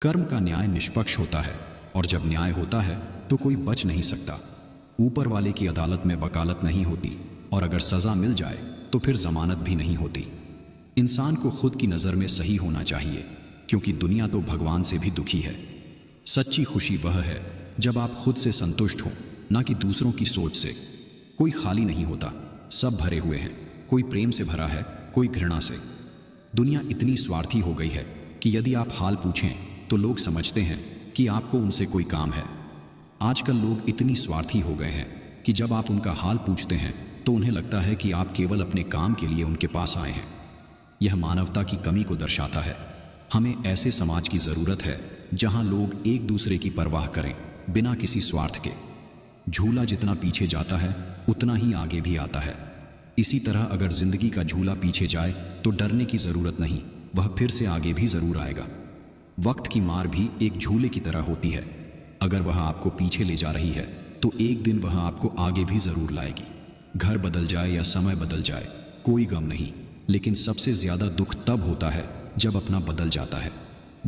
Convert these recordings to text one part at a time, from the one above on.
कर्म का न्याय निष्पक्ष होता है और जब न्याय होता है तो कोई बच नहीं सकता। ऊपर वाले की अदालत में वकालत नहीं होती और अगर सजा मिल जाए तो फिर जमानत भी नहीं होती। इंसान को खुद की नज़र में सही होना चाहिए, क्योंकि दुनिया तो भगवान से भी दुखी है। सच्ची खुशी वह है जब आप खुद से संतुष्ट हो, ना कि दूसरों की सोच से। कोई खाली नहीं होता, सब भरे हुए हैं। कोई प्रेम से भरा है, कोई घृणा से। दुनिया इतनी स्वार्थी हो गई है कि यदि आप हाल पूछें तो लोग समझते हैं कि आपको उनसे कोई काम है। आजकल लोग इतनी स्वार्थी हो गए हैं कि जब आप उनका हाल पूछते हैं तो उन्हें लगता है कि आप केवल अपने काम के लिए उनके पास आए हैं। यह मानवता की कमी को दर्शाता है। हमें ऐसे समाज की ज़रूरत है जहां लोग एक दूसरे की परवाह करें, बिना किसी स्वार्थ के। झूला जितना पीछे जाता है उतना ही आगे भी आता है। इसी तरह अगर जिंदगी का झूला पीछे जाए तो डरने की ज़रूरत नहीं, वह फिर से आगे भी ज़रूर आएगा। वक्त की मार भी एक झूले की तरह होती है। अगर वह आपको पीछे ले जा रही है तो एक दिन वह आपको आगे भी ज़रूर लाएगी। घर बदल जाए या समय बदल जाए, कोई गम नहीं, लेकिन सबसे ज़्यादा दुख तब होता है जब अपना बदल जाता है।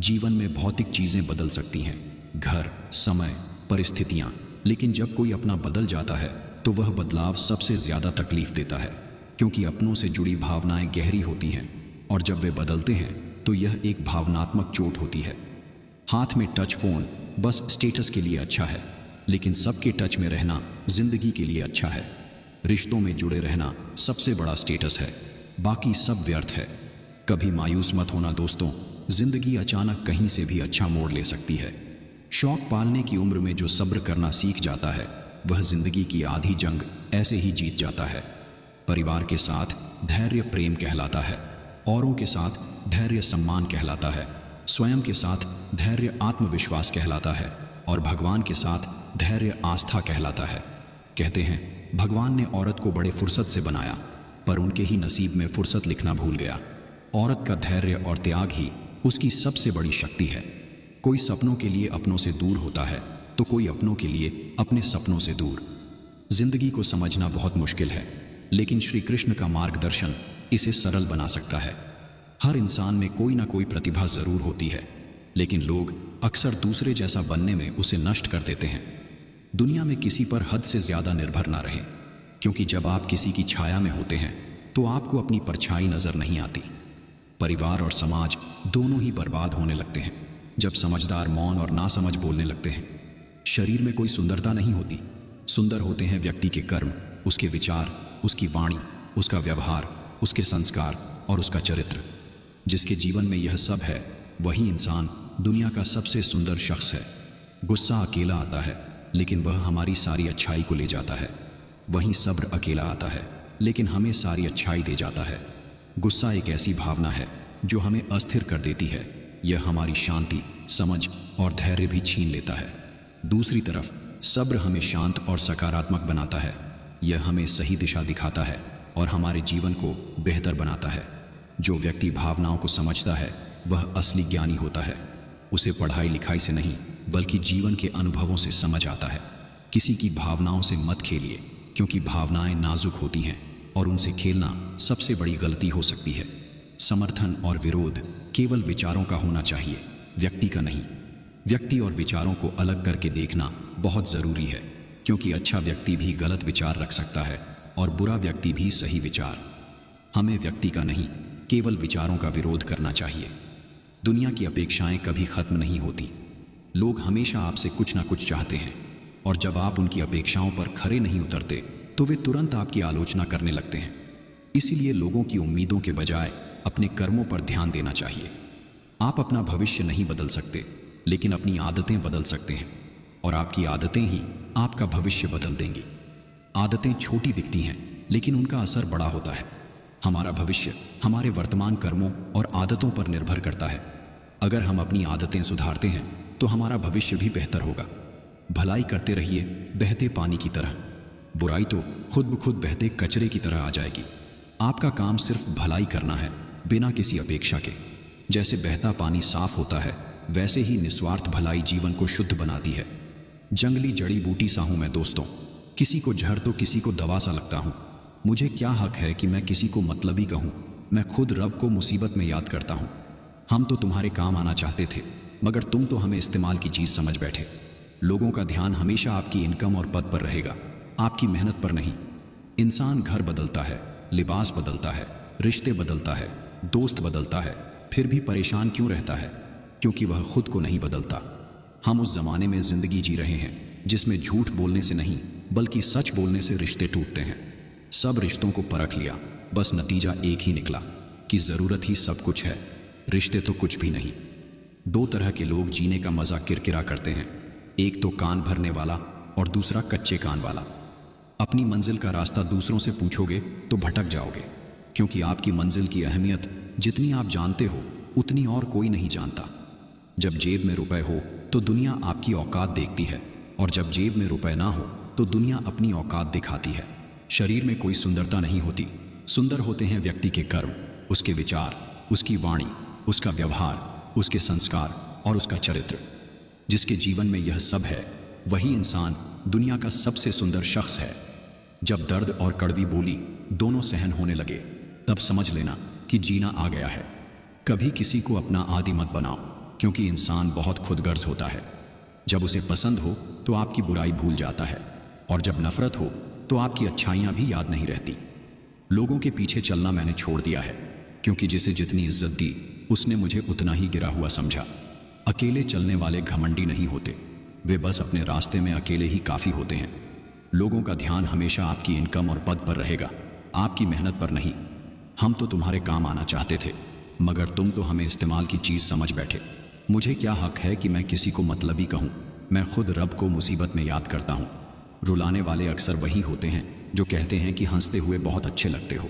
जीवन में भौतिक चीज़ें बदल सकती हैं, घर, समय, परिस्थितियाँ, लेकिन जब कोई अपना बदल जाता है तो वह बदलाव सबसे ज़्यादा तकलीफ देता है, क्योंकि अपनों से जुड़ी भावनाएं गहरी होती हैं और जब वे बदलते हैं तो यह एक भावनात्मक चोट होती है। हाथ में टच फोन बस स्टेटस के लिए अच्छा है, लेकिन सबके टच में रहना जिंदगी के लिए अच्छा है। रिश्तों में जुड़े रहना सबसे बड़ा स्टेटस है, बाकी सब व्यर्थ है। कभी मायूस मत होना दोस्तों, जिंदगी अचानक कहीं से भी अच्छा मोड़ ले सकती है। शौक पालने की उम्र में जो सब्र करना सीख जाता है वह जिंदगी की आधी जंग ऐसे ही जीत जाता है। परिवार के साथ धैर्य प्रेम कहलाता है, औरों के साथ धैर्य सम्मान कहलाता है, स्वयं के साथ धैर्य आत्मविश्वास कहलाता है और भगवान के साथ धैर्य आस्था कहलाता है। कहते हैं भगवान ने औरत को बड़े फुर्सत से बनाया, पर उनके ही नसीब में फुर्सत लिखना भूल गया। औरत का धैर्य और त्याग ही उसकी सबसे बड़ी शक्ति है। कोई सपनों के लिए अपनों से दूर होता है तो कोई अपनों के लिए अपने सपनों से दूर। जिंदगी को समझना बहुत मुश्किल है, लेकिन श्री कृष्ण का मार्गदर्शन इसे सरल बना सकता है। हर इंसान में कोई ना कोई प्रतिभा जरूर होती है, लेकिन लोग अक्सर दूसरे जैसा बनने में उसे नष्ट कर देते हैं। दुनिया में किसी पर हद से ज्यादा निर्भर ना रहें, क्योंकि जब आप किसी की छाया में होते हैं तो आपको अपनी परछाई नजर नहीं आती। परिवार और समाज दोनों ही बर्बाद होने लगते हैं जब समझदार मौन और नासमझ बोलने लगते हैं। शरीर में कोई सुंदरता नहीं होती, सुंदर होते हैं व्यक्ति के कर्म, उसके विचार, उसकी वाणी, उसका व्यवहार, उसके संस्कार और उसका चरित्र। जिसके जीवन में यह सब है वही इंसान दुनिया का सबसे सुंदर शख्स है। गुस्सा अकेला आता है, लेकिन वह हमारी सारी अच्छाई को ले जाता है। वहीं सब्र अकेला आता है, लेकिन हमें सारी अच्छाई दे जाता है। गुस्सा एक ऐसी भावना है जो हमें अस्थिर कर देती है। यह हमारी शांति, समझ और धैर्य भी छीन लेता है। दूसरी तरफ सब्र हमें शांत और सकारात्मक बनाता है। यह हमें सही दिशा दिखाता है और हमारे जीवन को बेहतर बनाता है। जो व्यक्ति भावनाओं को समझता है वह असली ज्ञानी होता है। उसे पढ़ाई लिखाई से नहीं बल्कि जीवन के अनुभवों से समझ आता है। किसी की भावनाओं से मत खेलिए, क्योंकि भावनाएं नाजुक होती हैं और उनसे खेलना सबसे बड़ी गलती हो सकती है। समर्थन और विरोध केवल विचारों का होना चाहिए, व्यक्ति का नहीं। व्यक्ति और विचारों को अलग करके देखना बहुत ज़रूरी है, क्योंकि अच्छा व्यक्ति भी गलत विचार रख सकता है और बुरा व्यक्ति भी सही विचार। हमें व्यक्ति का नहीं, केवल विचारों का विरोध करना चाहिए। दुनिया की अपेक्षाएं कभी खत्म नहीं होती। लोग हमेशा आपसे कुछ ना कुछ चाहते हैं, और जब आप उनकी अपेक्षाओं पर खरे नहीं उतरते तो वे तुरंत आपकी आलोचना करने लगते हैं। इसीलिए लोगों की उम्मीदों के बजाय अपने कर्मों पर ध्यान देना चाहिए। आप अपना भविष्य नहीं बदल सकते, लेकिन अपनी आदतें बदल सकते हैं, और आपकी आदतें ही आपका भविष्य बदल देंगी। आदतें छोटी दिखती हैं, लेकिन उनका असर बड़ा होता है। हमारा भविष्य हमारे वर्तमान कर्मों और आदतों पर निर्भर करता है। अगर हम अपनी आदतें सुधारते हैं तो हमारा भविष्य भी बेहतर होगा। भलाई करते रहिए बहते पानी की तरह, बुराई तो खुद ब खुद बहते कचरे की तरह आ जाएगी। आपका काम सिर्फ भलाई करना है, बिना किसी अपेक्षा के। जैसे बहता पानी साफ होता है, वैसे ही निस्वार्थ भलाई जीवन को शुद्ध बनाती है। जंगली जड़ी बूटी सा हूं मैं दोस्तों, किसी को जहर तो किसी को दवा सा लगता हूं। मुझे क्या हक है कि मैं किसी को मतलबी कहूं। मैं खुद रब को मुसीबत में याद करता हूं। हम तो तुम्हारे काम आना चाहते थे, मगर तुम तो हमें इस्तेमाल की चीज समझ बैठे। लोगों का ध्यान हमेशा आपकी इनकम और पद पर रहेगा, आपकी मेहनत पर नहीं। इंसान घर बदलता है, लिबास बदलता है, रिश्ते बदलता है, दोस्त बदलता है, फिर भी परेशान क्यों रहता है? क्योंकि वह खुद को नहीं बदलता। हम उस जमाने में जिंदगी जी रहे हैं जिसमें झूठ बोलने से नहीं बल्कि सच बोलने से रिश्ते टूटते हैं। सब रिश्तों को परख लिया, बस नतीजा एक ही निकला कि जरूरत ही सब कुछ है, रिश्ते तो कुछ भी नहीं। दो तरह के लोग जीने का मजा किरकिरा करते हैं, एक तो कान भरने वाला और दूसरा कच्चे कान वाला। अपनी मंजिल का रास्ता दूसरों से पूछोगे तो भटक जाओगे, क्योंकि आपकी मंजिल की अहमियत जितनी आप जानते हो उतनी और कोई नहीं जानता। जब जेब में रुपए हो तो दुनिया आपकी औकात देखती है, और जब जेब में रुपए ना हो तो दुनिया अपनी औकात दिखाती है। शरीर में कोई सुंदरता नहीं होती, सुंदर होते हैं व्यक्ति के कर्म, उसके विचार, उसकी वाणी, उसका व्यवहार, उसके संस्कार और उसका चरित्र। जिसके जीवन में यह सब है वही इंसान दुनिया का सबसे सुंदर शख्स है। जब दर्द और कड़वी बोली दोनों सहन होने लगे तब समझ लेना कि जीना आ गया है। कभी किसी को अपना आदी मत बनाओ, क्योंकि इंसान बहुत खुदगर्ज होता है। जब उसे पसंद हो तो आपकी बुराई भूल जाता है, और जब नफरत हो तो आपकी अच्छाइयां भी याद नहीं रहती। लोगों के पीछे चलना मैंने छोड़ दिया है, क्योंकि जिसे जितनी इज्जत दी उसने मुझे उतना ही गिरा हुआ समझा। अकेले चलने वाले घमंडी नहीं होते, वे बस अपने रास्ते में अकेले ही काफी होते हैं। लोगों का ध्यान हमेशा आपकी इनकम और पद पर रहेगा, आपकी मेहनत पर नहीं। हम तो तुम्हारे काम आना चाहते थे, मगर तुम तो हमें इस्तेमाल की चीज समझ बैठे। मुझे क्या हक है कि मैं किसी को मतलबी कहूं? मैं खुद रब को मुसीबत में याद करता हूं। रुलाने वाले अक्सर वही होते हैं जो कहते हैं कि हंसते हुए बहुत अच्छे लगते हो।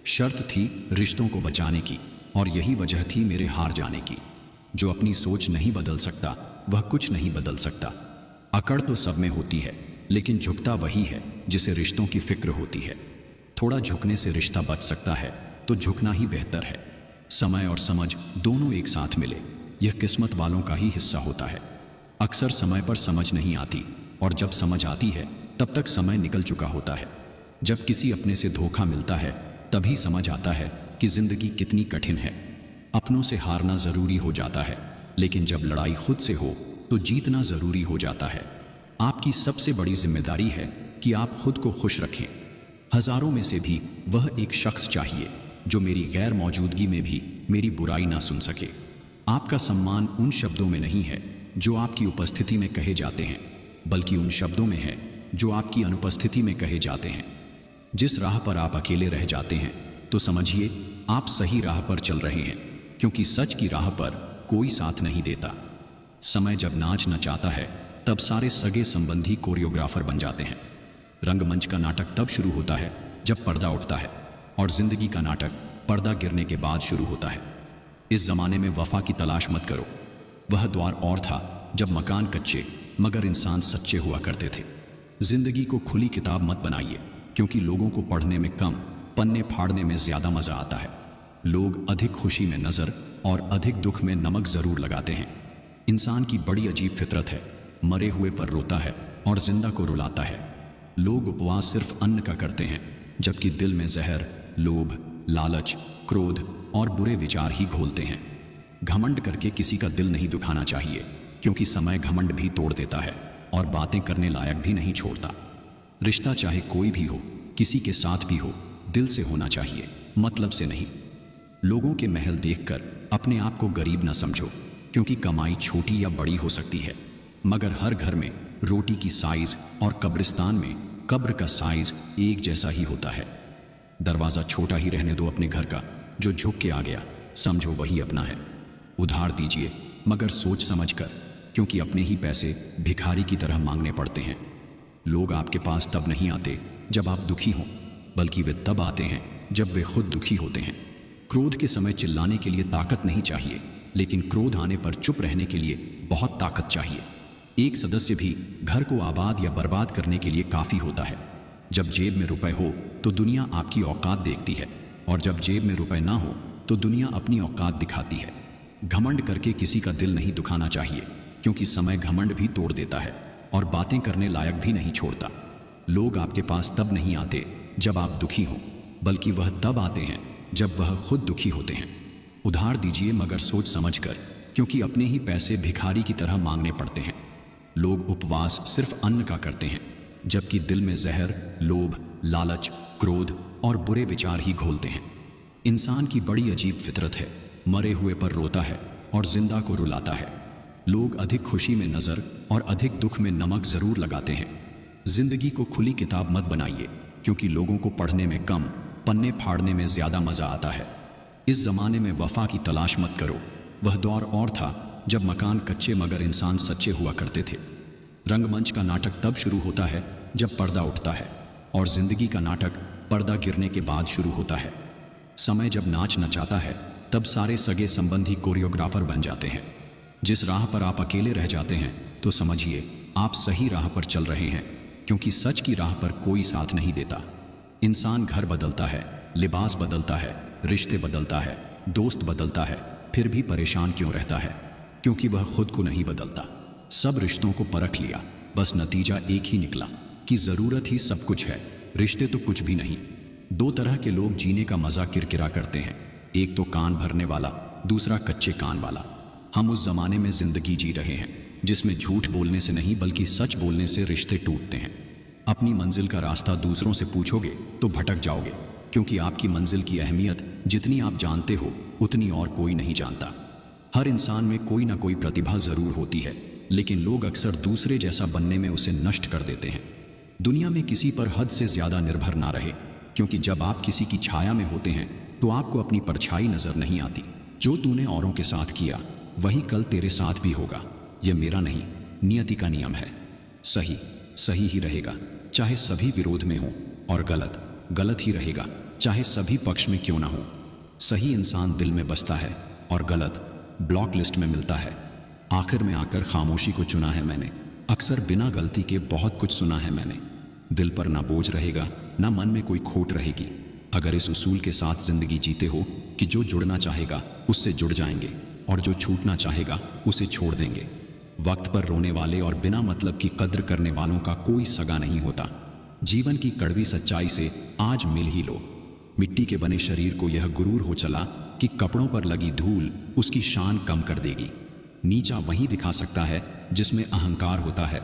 शर्त थी रिश्तों को बचाने की, और यही वजह थी मेरे हार जाने की। जो अपनी सोच नहीं बदल सकता वह कुछ नहीं बदल सकता। अकड़ तो सब में होती है, लेकिन झुकता वही है जिसे रिश्तों की फिक्र होती है। थोड़ा झुकने से रिश्ता बच सकता है तो झुकना ही बेहतर है। समय और समझ दोनों एक साथ मिले, यह किस्मत वालों का ही हिस्सा होता है। अक्सर समय पर समझ नहीं आती, और जब समझ आती है तब तक समय निकल चुका होता है। जब किसी अपने से धोखा मिलता है तभी समझ आता है कि जिंदगी कितनी कठिन है। अपनों से हारना जरूरी हो जाता है, लेकिन जब लड़ाई खुद से हो तो जीतना जरूरी हो जाता है। आपकी सबसे बड़ी जिम्मेदारी है कि आप खुद को खुश रखें। हजारों में से भी वह एक शख्स चाहिए जो मेरी गैर मौजूदगी में भी मेरी बुराई ना सुन सके। आपका सम्मान उन शब्दों में नहीं है जो आपकी उपस्थिति में कहे जाते हैं, बल्कि उन शब्दों में है जो आपकी अनुपस्थिति में कहे जाते हैं। जिस राह पर आप अकेले रह जाते हैं तो समझिए आप सही राह पर चल रहे हैं, क्योंकि सच की राह पर कोई साथ नहीं देता। समय जब नाच नचाता है तब सारे सगे संबंधी कोरियोग्राफर बन जाते हैं। रंगमंच का नाटक तब शुरू होता है जब पर्दा उठता है, और जिंदगी का नाटक पर्दा गिरने के बाद शुरू होता है। इस जमाने में वफा की तलाश मत करो। वह द्वार और था जब मकान कच्चे मगर इंसान सच्चे हुआ करते थे। जिंदगी को खुली किताब मत बनाइए, क्योंकि लोगों को पढ़ने में कम, पन्ने फाड़ने में ज्यादा मजा आता है। लोग अधिक खुशी में नजर और अधिक दुख में नमक जरूर लगाते हैं। इंसान की बड़ी अजीब फितरत है, मरे हुए पर रोता है और जिंदा को रुलाता है। लोग उपवास सिर्फ अन्न का करते हैं, जबकि दिल में जहर, लोभ, लालच, क्रोध और बुरे विचार ही घोलते हैं। घमंड करके किसी का दिल नहीं दुखाना चाहिए, क्योंकि समय घमंड भी तोड़ देता है और बातें करने लायक भी नहीं छोड़ता। रिश्ता चाहे कोई भी हो, किसी के साथ भी हो, दिल से होना चाहिए, मतलब से नहीं। लोगों के महल देखकर अपने आप को गरीब न समझो, क्योंकि कमाई छोटी या बड़ी हो सकती है, मगर हर घर में रोटी की साइज और कब्रिस्तान में कब्र का साइज एक जैसा ही होता है। दरवाजा छोटा ही रहने दो अपने घर का, जो झुक के आ गया समझो वही अपना है। उधार दीजिए मगर सोच समझकर, क्योंकि अपने ही पैसे भिखारी की तरह मांगने पड़ते हैं। लोग आपके पास तब नहीं आते जब आप दुखी हों, बल्कि वे तब आते हैं जब वे खुद दुखी होते हैं। क्रोध के समय चिल्लाने के लिए ताकत नहीं चाहिए, लेकिन क्रोध आने पर चुप रहने के लिए बहुत ताकत चाहिए। एक सदस्य भी घर को आबाद या बर्बाद करने के लिए काफी होता है। जब जेब में रुपए हो तो दुनिया आपकी औकात देखती है, और जब जेब में रुपए ना हो तो दुनिया अपनी औकात दिखाती है। घमंड करके किसी का दिल नहीं दुखाना चाहिए, क्योंकि समय घमंड भी तोड़ देता है और बातें करने लायक भी नहीं छोड़ता। लोग आपके पास तब नहीं आते जब आप दुखी हो, बल्कि वह तब आते हैं जब वह खुद दुखी होते हैं। उधार दीजिए मगर सोच समझकर, क्योंकि अपने ही पैसे भिखारी की तरह मांगने पड़ते हैं। लोग उपवास सिर्फ अन्न का करते हैं, जबकि दिल में जहर, लोभ, लालच, क्रोध और बुरे विचार ही घोलते हैं। इंसान की बड़ी अजीब फितरत है, मरे हुए पर रोता है और जिंदा को रुलाता है। लोग अधिक खुशी में नजर और अधिक दुख में नमक जरूर लगाते हैं। जिंदगी को खुली किताब मत बनाइए, क्योंकि लोगों को पढ़ने में कम, पन्ने फाड़ने में ज्यादा मजा आता है। इस जमाने में वफा की तलाश मत करो। वह दौर और था जब मकान कच्चे मगर इंसान सच्चे हुआ करते थे। रंगमंच का नाटक तब शुरू होता है जब पर्दा उठता है, और जिंदगी का नाटक पर्दा गिरने के बाद शुरू होता है। समय जब नाच नचाता है, तब सारे सगे संबंधी कोरियोग्राफर बन जाते हैं। जिस राह पर आप अकेले रह जाते हैं, तो समझिए आप सही राह पर चल रहे हैं, क्योंकि सच की राह पर कोई साथ नहीं देता। इंसान घर बदलता है, लिबास बदलता है, रिश्ते बदलता है, दोस्त बदलता है, फिर भी परेशान क्यों रहता है? क्योंकि वह खुद को नहीं बदलता। सब रिश्तों को परख लिया, बस नतीजा एक ही निकला कि जरूरत ही सब कुछ है, रिश्ते तो कुछ भी नहीं। दो तरह के लोग जीने का मजा किरकिरा करते हैं, एक तो कान भरने वाला, दूसरा कच्चे कान वाला। हम उस जमाने में जिंदगी जी रहे हैं जिसमें झूठ बोलने से नहीं बल्कि सच बोलने से रिश्ते टूटते हैं। अपनी मंजिल का रास्ता दूसरों से पूछोगे तो भटक जाओगे, क्योंकि आपकी मंजिल की अहमियत जितनी आप जानते हो उतनी और कोई नहीं जानता। हर इंसान में कोई ना कोई प्रतिभा जरूर होती है, लेकिन लोग अक्सर दूसरे जैसा बनने में उसे नष्ट कर देते हैं। दुनिया में किसी पर हद से ज्यादा निर्भर ना रहे, क्योंकि जब आप किसी की छाया में होते हैं तो आपको अपनी परछाई नजर नहीं आती। जो तूने औरों के साथ किया वही कल तेरे साथ भी होगा। यह मेरा नहीं, नियति का नियम है। सही सही ही रहेगा, चाहे सभी विरोध में हो, और गलत गलत ही रहेगा, चाहे सभी पक्ष में क्यों ना हो। सही इंसान दिल में बसता है और गलत ब्लॉक लिस्ट में मिलता है। आखिर में आकर खामोशी को चुना है मैंने, अक्सर बिना गलती के बहुत कुछ सुना है मैंने। दिल पर ना बोझ रहेगा, ना मन में कोई खोट रहेगी, अगर इस उसूल के साथ जिंदगी जीते हो कि जो जुड़ना चाहेगा उससे जुड़ जाएंगे, और जो छूटना चाहेगा उसे छोड़ देंगे। वक्त पर रोने वाले और बिना मतलब की कद्र करने वालों का कोई सगा नहीं होता। जीवन की कड़वी सच्चाई से आज मिल ही लो। मिट्टी के बने शरीर को यह गुरूर हो चला कि कपड़ों पर लगी धूल उसकी शान कम कर देगी। नीचा वही दिखा सकता है जिसमें अहंकार होता है,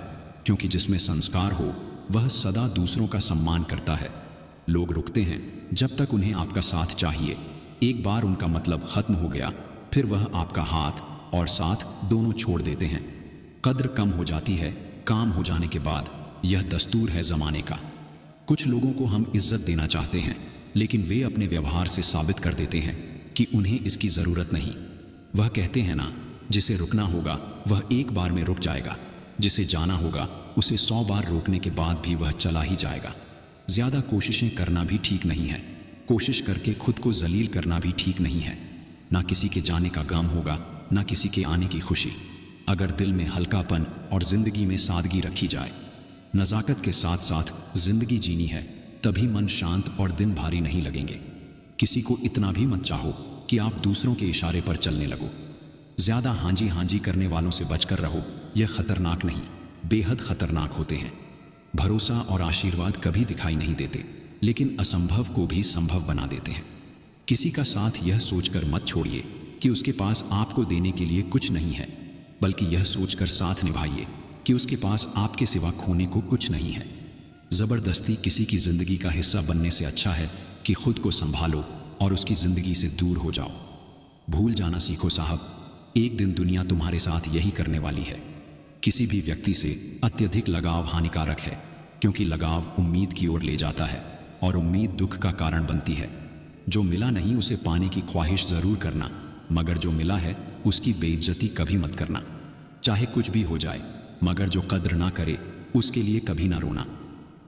क्योंकि जिसमें संस्कार हो वह सदा दूसरों का सम्मान करता है। लोग रुकते हैं जब तक उन्हें आपका साथ चाहिए। एक बार उनका मतलब खत्म हो गया, फिर वह आपका हाथ और साथ दोनों छोड़ देते हैं। कद्र कम हो जाती है काम हो जाने के बाद, यह दस्तूर है जमाने का। कुछ लोगों को हम इज्जत देना चाहते हैं, लेकिन वे अपने व्यवहार से साबित कर देते हैं कि उन्हें इसकी जरूरत नहीं। वह कहते हैं ना, जिसे रुकना होगा वह एक बार में रुक जाएगा, जिसे जाना होगा उसे 100 बार रोकने के बाद भी वह चला ही जाएगा। ज्यादा कोशिशें करना भी ठीक नहीं है, कोशिश करके खुद को जलील करना भी ठीक नहीं है। ना किसी के जाने का गम होगा, ना किसी के आने की खुशी। अगर दिल में हल्कापन और जिंदगी में सादगी रखी जाए, नजाकत के साथ साथ जिंदगी जीनी है, तभी मन शांत और दिन भारी नहीं लगेंगे। किसी को इतना भी मत चाहो कि आप दूसरों के इशारे पर चलने लगो। ज्यादा हांजी हांजी करने वालों से बचकर रहो, यह खतरनाक नहीं बेहद खतरनाक होते हैं। भरोसा और आशीर्वाद कभी दिखाई नहीं देते, लेकिन असंभव को भी संभव बना देते हैं। किसी का साथ यह सोचकर मत छोड़िए कि उसके पास आपको देने के लिए कुछ नहीं है, बल्कि यह सोचकर साथ निभाइए कि उसके पास आपके सिवा खोने को कुछ नहीं है। जबरदस्ती किसी की जिंदगी का हिस्सा बनने से अच्छा है कि खुद को संभालो और उसकी जिंदगी से दूर हो जाओ। भूल जाना सीखो साहब, एक दिन दुनिया तुम्हारे साथ यही करने वाली है। किसी भी व्यक्ति से अत्यधिक लगाव हानिकारक है, क्योंकि लगाव उम्मीद की ओर ले जाता है और उम्मीद दुख का कारण बनती है। जो मिला नहीं उसे पाने की ख्वाहिश जरूर करना, मगर जो मिला है उसकी बेइज्जती कभी मत करना। चाहे कुछ भी हो जाए, मगर जो कद्र ना करे उसके लिए कभी ना रोना।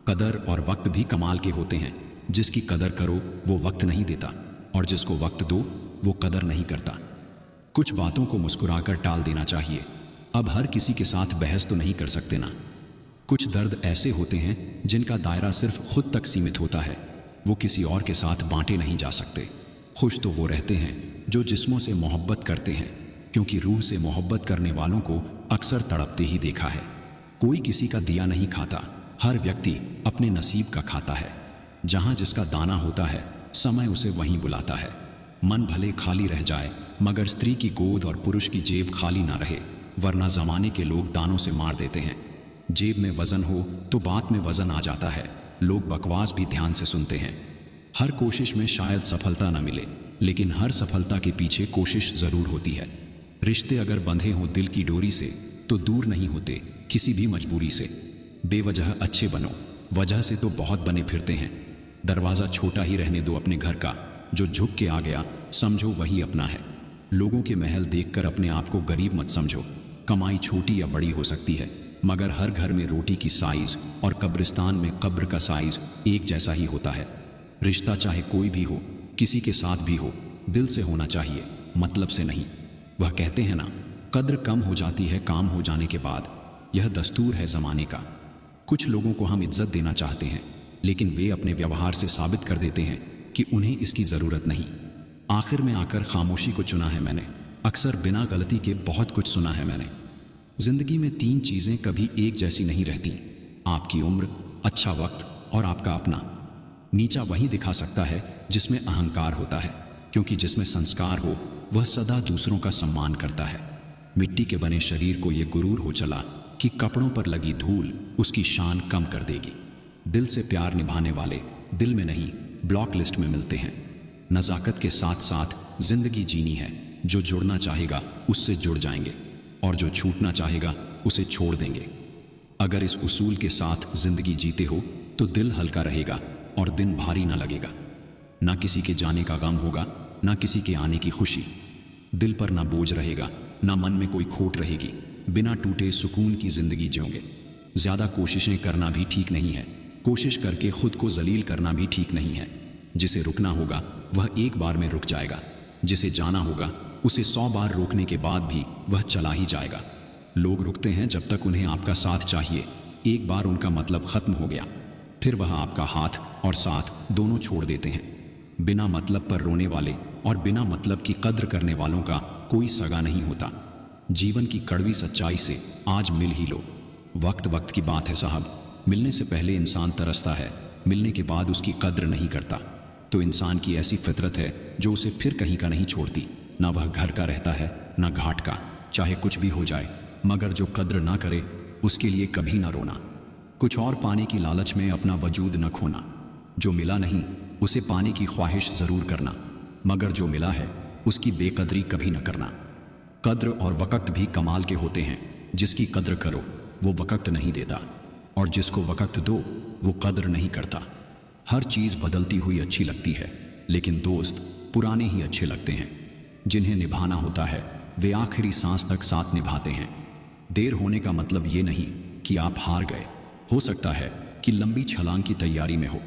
कदर और वक्त भी कमाल के होते हैं। जिसकी कदर करो वो वक्त नहीं देता, और जिसको वक्त दो वो कदर नहीं करता। कुछ बातों को मुस्कुराकर टाल देना चाहिए। अब हर किसी के साथ बहस तो नहीं कर सकते ना। कुछ दर्द ऐसे होते हैं जिनका दायरा सिर्फ खुद तक सीमित होता है, वो किसी और के साथ बांटे नहीं जा सकते। खुश तो वो रहते हैं जो जिस्मों से मोहब्बत करते हैं, क्योंकि रूह से मोहब्बत करने वालों को अक्सर तड़पते ही देखा है। कोई किसी का दिया नहीं खाता, हर व्यक्ति अपने नसीब का खाता है। जहां जिसका दाना होता है समय उसे वहीं बुलाता है। मन भले खाली रह जाए मगर स्त्री की गोद और पुरुष की जेब खाली ना रहे, वरना जमाने के लोग दानों से मार देते हैं। जेब में वजन हो तो बात में वजन आ जाता है, लोग बकवास भी ध्यान से सुनते हैं। हर कोशिश में शायद सफलता न मिले, लेकिन हर सफलता के पीछे कोशिश जरूर होती है। रिश्ते अगर बंधे हों दिल की डोरी से तो दूर नहीं होते किसी भी मजबूरी से। बेवजह अच्छे बनो, वजह से तो बहुत बने फिरते हैं। दरवाजा छोटा ही रहने दो अपने घर का, जो झुक के आ गया समझो वही अपना है। लोगों के महल देखकर अपने आप को गरीब मत समझो। कमाई छोटी या बड़ी हो सकती है, मगर हर घर में रोटी की साइज और कब्रिस्तान में कब्र का साइज एक जैसा ही होता है। रिश्ता चाहे कोई भी हो, किसी के साथ भी हो, दिल से होना चाहिए, मतलब से नहीं। वह कहते हैं ना, कद्र कम हो जाती है काम हो जाने के बाद। यह दस्तूर है जमाने का। कुछ लोगों को हम इज्जत देना चाहते हैं, लेकिन वे अपने व्यवहार से साबित कर देते हैं कि उन्हें इसकी जरूरत नहीं। आखिर में आकर खामोशी को चुना है मैंने, अक्सर बिना गलती के बहुत कुछ सुना है मैंने। जिंदगी में 3 चीजें कभी एक जैसी नहीं रहती, आपकी उम्र, अच्छा वक्त और आपका अपना। नीचा वही दिखा सकता है जिसमें अहंकार होता है, क्योंकि जिसमें संस्कार हो वह सदा दूसरों का सम्मान करता है। मिट्टी के बने शरीर को यह गुरूर हो चला कि कपड़ों पर लगी धूल उसकी शान कम कर देगी। दिल से प्यार निभाने वाले दिल में नहीं ब्लॉक लिस्ट में मिलते हैं। नज़ाकत के साथ साथ जिंदगी जीनी है, जो जुड़ना चाहेगा उससे जुड़ जाएंगे और जो छूटना चाहेगा उसे छोड़ देंगे। अगर इस उसूल के साथ जिंदगी जीते हो तो दिल हल्का रहेगा और दिन भारी ना लगेगा। ना किसी के जाने का गम होगा, ना किसी के आने की खुशी। दिल पर ना बोझ रहेगा, ना मन में कोई खोट रहेगी। बिना टूटे सुकून की जिंदगी जियोगे। ज्यादा कोशिशें करना भी ठीक नहीं है, कोशिश करके खुद को जलील करना भी ठीक नहीं है। जिसे रुकना होगा वह एक बार में रुक जाएगा, जिसे जाना होगा उसे 100 बार रोकने के बाद भी वह चला ही जाएगा। लोग रुकते हैं जब तक उन्हें आपका साथ चाहिए। एक बार उनका मतलब खत्म हो गया, फिर वह आपका हाथ और साथ दोनों छोड़ देते हैं। बिना मतलब पर रोने वाले और बिना मतलब की कद्र करने वालों का कोई सगा नहीं होता। जीवन की कड़वी सच्चाई से आज मिल ही लो। वक्त वक्त की बात है साहब, मिलने से पहले इंसान तरसता है, मिलने के बाद उसकी कद्र नहीं करता। तो इंसान की ऐसी फितरत है जो उसे फिर कहीं का नहीं छोड़ती। ना वह घर का रहता है ना घाट का, चाहे कुछ भी हो जाए, मगर जो कद्र ना करे उसके लिए कभी ना रोना। कुछ और पाने की लालच में अपना वजूद न खोना। जो मिला नहीं उसे पाने की ख्वाहिश जरूर करना, मगर जो मिला है उसकी बेकदरी कभी न करना। कद्र और वक़्त भी कमाल के होते हैं। जिसकी कद्र करो वो वक़्त नहीं देता, और जिसको वक़्त दो वो कद्र नहीं करता। हर चीज़ बदलती हुई अच्छी लगती है, लेकिन दोस्त पुराने ही अच्छे लगते हैं। जिन्हें निभाना होता है वे आखिरी सांस तक साथ निभाते हैं। देर होने का मतलब ये नहीं कि आप हार गए, हो सकता है कि लंबी छलांग की तैयारी में हो।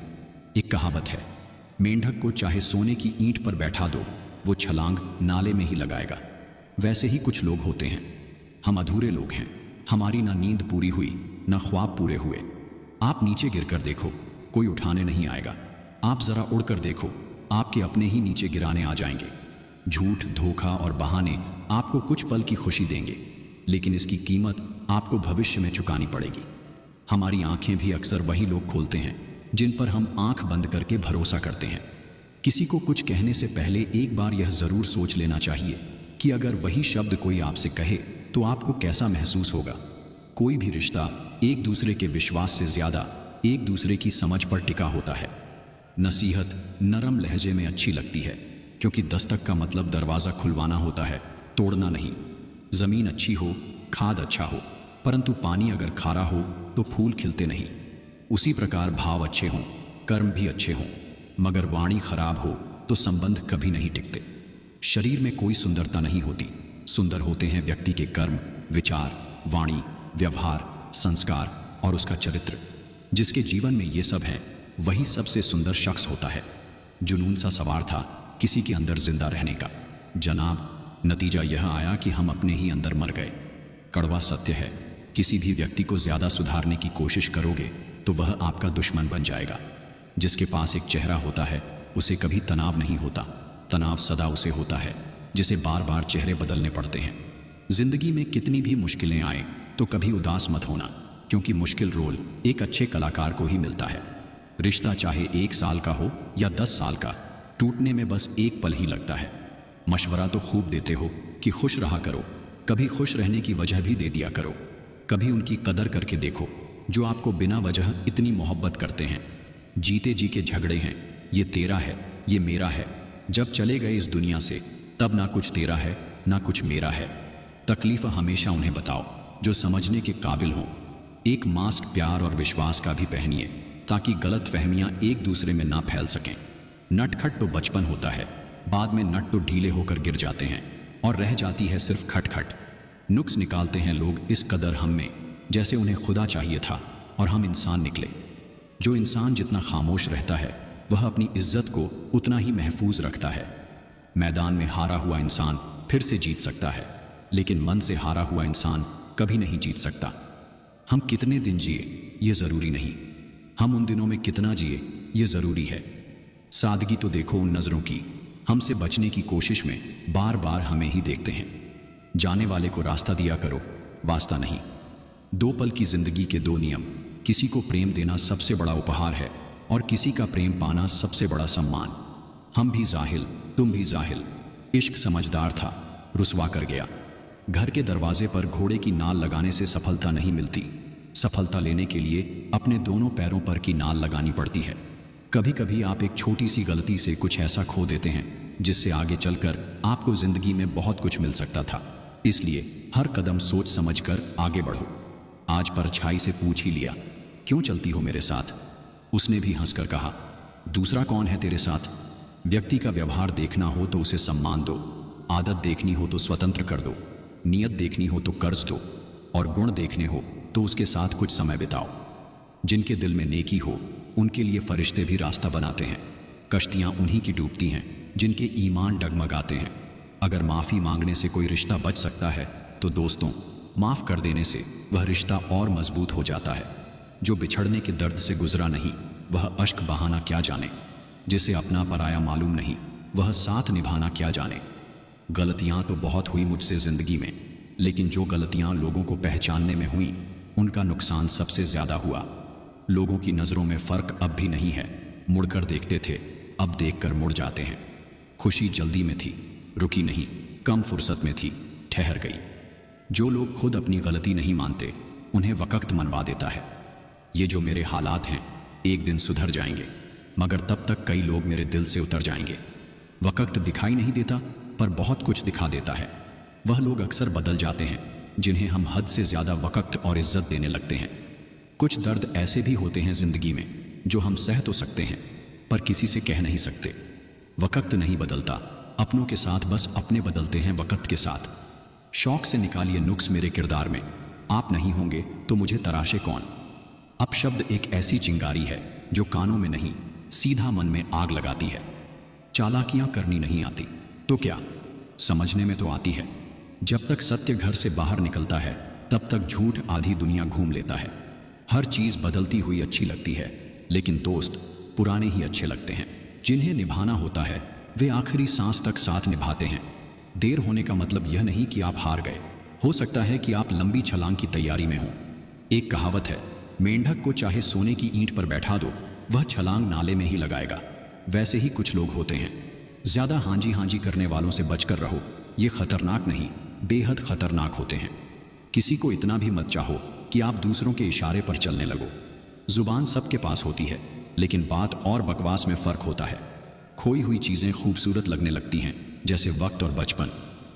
एक कहावत है, मेंढक को चाहे सोने की ईंट पर बैठा दो वो छलांग नाले में ही लगाएगा। वैसे ही कुछ लोग होते हैं। हम अधूरे लोग हैं, हमारी ना नींद पूरी हुई ना ख्वाब पूरे हुए। आप नीचे गिरकर देखो, कोई उठाने नहीं आएगा। आप जरा उड़कर देखो, आपके अपने ही नीचे गिराने आ जाएंगे। झूठ, धोखा और बहाने आपको कुछ पल की खुशी देंगे, लेकिन इसकी कीमत आपको भविष्य में चुकानी पड़ेगी। हमारी आंखें भी अक्सर वही लोग खोलते हैं जिन पर हम आंख बंद करके भरोसा करते हैं। किसी को कुछ कहने से पहले एक बार यह जरूर सोच लेना चाहिए कि अगर वही शब्द कोई आपसे कहे तो आपको कैसा महसूस होगा। कोई भी रिश्ता एक दूसरे के विश्वास से ज्यादा एक दूसरे की समझ पर टिका होता है। नसीहत नरम लहजे में अच्छी लगती है, क्योंकि दस्तक का मतलब दरवाजा खुलवाना होता है, तोड़ना नहीं। जमीन अच्छी हो, खाद अच्छा हो, परंतु पानी अगर खारा हो तो फूल खिलते नहीं। उसी प्रकार भाव अच्छे हों, कर्म भी अच्छे हों, मगर वाणी खराब हो तो संबंध कभी नहीं टिकते। शरीर में कोई सुंदरता नहीं होती, सुंदर होते हैं व्यक्ति के कर्म, विचार, वाणी, व्यवहार, संस्कार और उसका चरित्र। जिसके जीवन में ये सब है वही सबसे सुंदर शख्स होता है। जुनून सा सवार था किसी के अंदर जिंदा रहने का। जनाब, नतीजा यह आया कि हम अपने ही अंदर मर गए। कड़वा सत्य है, किसी भी व्यक्ति को ज्यादा सुधारने की कोशिश करोगे तो वह आपका दुश्मन बन जाएगा। जिसके पास एक चेहरा होता है उसे कभी तनाव नहीं होता। तनाव सदा उसे होता है जिसे बार बार चेहरे बदलने पड़ते हैं। जिंदगी में कितनी भी मुश्किलें आए तो कभी उदास मत होना, क्योंकि मुश्किल रोल एक अच्छे कलाकार को ही मिलता है। रिश्ता चाहे 1 साल का हो या 10 साल का, टूटने में बस एक पल ही लगता है। मशवरा तो खूब देते हो कि खुश रहा करो, कभी खुश रहने की वजह भी दे दिया करो। कभी उनकी कदर करके देखो जो आपको बिना वजह इतनी मोहब्बत करते हैं। जीते जी के झगड़े हैं, ये तेरा है, ये मेरा है। जब चले गए इस दुनिया से तब ना कुछ तेरा है ना कुछ मेरा है। तकलीफ हमेशा उन्हें बताओ जो समझने के काबिल हों। एक मास्क प्यार और विश्वास का भी पहनिए ताकि गलत फहमियां एक दूसरे में ना फैल सकें। नटखट तो बचपन होता है, बाद में नट तो ढीले होकर गिर जाते हैं और रह जाती है सिर्फ खटखट। नुक्स निकालते हैं लोग इस कदर हम में, जैसे उन्हें खुदा चाहिए था और हम इंसान निकले। जो इंसान जितना खामोश रहता है वह अपनी इज्जत को उतना ही महफूज रखता है। मैदान में हारा हुआ इंसान फिर से जीत सकता है, लेकिन मन से हारा हुआ इंसान कभी नहीं जीत सकता। हम कितने दिन जिए ये जरूरी नहीं, हम उन दिनों में कितना जिए ये जरूरी है। सादगी तो देखो उन नजरों की, हमसे बचने की कोशिश में बार बार हमें ही देखते हैं। जाने वाले को रास्ता दिया करो, वास्ता नहीं। 2 पल की जिंदगी के 2 नियम। किसी को प्रेम देना सबसे बड़ा उपहार है और किसी का प्रेम पाना सबसे बड़ा सम्मान। हम भी जाहिल, तुम भी जाहिल। इश्क समझदार था, रुसवा कर गया। घर के दरवाजे पर घोड़े की नाल लगाने से सफलता नहीं मिलती। सफलता लेने के लिए अपने दोनों पैरों पर की नाल लगानी पड़ती है। कभी कभी आप एक छोटी सी गलती से कुछ ऐसा खो देते हैं जिससे आगे चलकर आपको जिंदगी में बहुत कुछ मिल सकता था। इसलिए हर कदम सोच समझकर आगे बढ़ो। आज परछाई से पूछ ही लिया, क्यों चलती हो मेरे साथ? उसने भी हंसकर कहा, दूसरा कौन है तेरे साथ? व्यक्ति का व्यवहार देखना हो तो उसे सम्मान दो, आदत देखनी हो तो स्वतंत्र कर दो, नियत देखनी हो तो कर्ज दो, और गुण देखने हो तो उसके साथ कुछ समय बिताओ। जिनके दिल में नेकी हो उनके लिए फरिश्ते भी रास्ता बनाते हैं। कश्तियां उन्हीं की डूबती हैं जिनके ईमान डगमगाते हैं। अगर माफ़ी मांगने से कोई रिश्ता बच सकता है तो दोस्तों, माफ़ कर देने से वह रिश्ता और मजबूत हो जाता है। जो बिछड़ने के दर्द से गुजरा नहीं वह अश्क बहाना क्या जाने। जिसे अपना पराया मालूम नहीं वह साथ निभाना क्या जाने। गलतियां तो बहुत हुई मुझसे जिंदगी में, लेकिन जो गलतियां लोगों को पहचानने में हुई उनका नुकसान सबसे ज्यादा हुआ। लोगों की नजरों में फर्क अब भी नहीं है। मुड़कर देखते थे, अब देखकर मुड़ जाते हैं। खुशी जल्दी में थी, रुकी नहीं, कम फुर्सत में थी, ठहर गई। जो लोग खुद अपनी गलती नहीं मानते उन्हें वक्त मनवा देता है। ये जो मेरे हालात हैं एक दिन सुधर जाएंगे, मगर तब तक कई लोग मेरे दिल से उतर जाएंगे। वक्त दिखाई नहीं देता पर बहुत कुछ दिखा देता है। वह लोग अक्सर बदल जाते हैं जिन्हें हम हद से ज्यादा वक्त और इज्जत देने लगते हैं। कुछ दर्द ऐसे भी होते हैं जिंदगी में जो हम सह तो सकते हैं पर किसी से कह नहीं सकते। वक्त नहीं बदलता, अपनों के साथ बस अपने बदलते हैं वक्त के साथ। शौक से निकालिए नुक्स मेरे किरदार में, आप नहीं होंगे तो मुझे तराशे कौन। अपशब्द एक ऐसी चिंगारी है जो कानों में नहीं सीधा मन में आग लगाती है। चालाकियां करनी नहीं आती तो क्या, समझने में तो आती है। जब तक सत्य घर से बाहर निकलता है तब तक झूठ आधी दुनिया घूम लेता है। हर चीज बदलती हुई अच्छी लगती है, लेकिन दोस्त पुराने ही अच्छे लगते हैं। जिन्हें निभाना होता है वे आखिरी सांस तक साथ निभाते हैं। देर होने का मतलब यह नहीं कि आप हार गए, हो सकता है कि आप लंबी छलांग की तैयारी में हो। एक कहावत है, मेंढक को चाहे सोने की ईंट पर बैठा दो वह छलांग नाले में ही लगाएगा। वैसे ही कुछ लोग होते हैं। ज्यादा हांजी हांजी करने वालों से बचकर रहो, ये खतरनाक नहीं बेहद खतरनाक होते हैं। किसी को इतना भी मत चाहो कि आप दूसरों के इशारे पर चलने लगो। जुबान सबके पास होती है, लेकिन बात और बकवास में फर्क होता है। खोई हुई चीजें खूबसूरत लगने लगती हैं, जैसे वक्त और बचपन।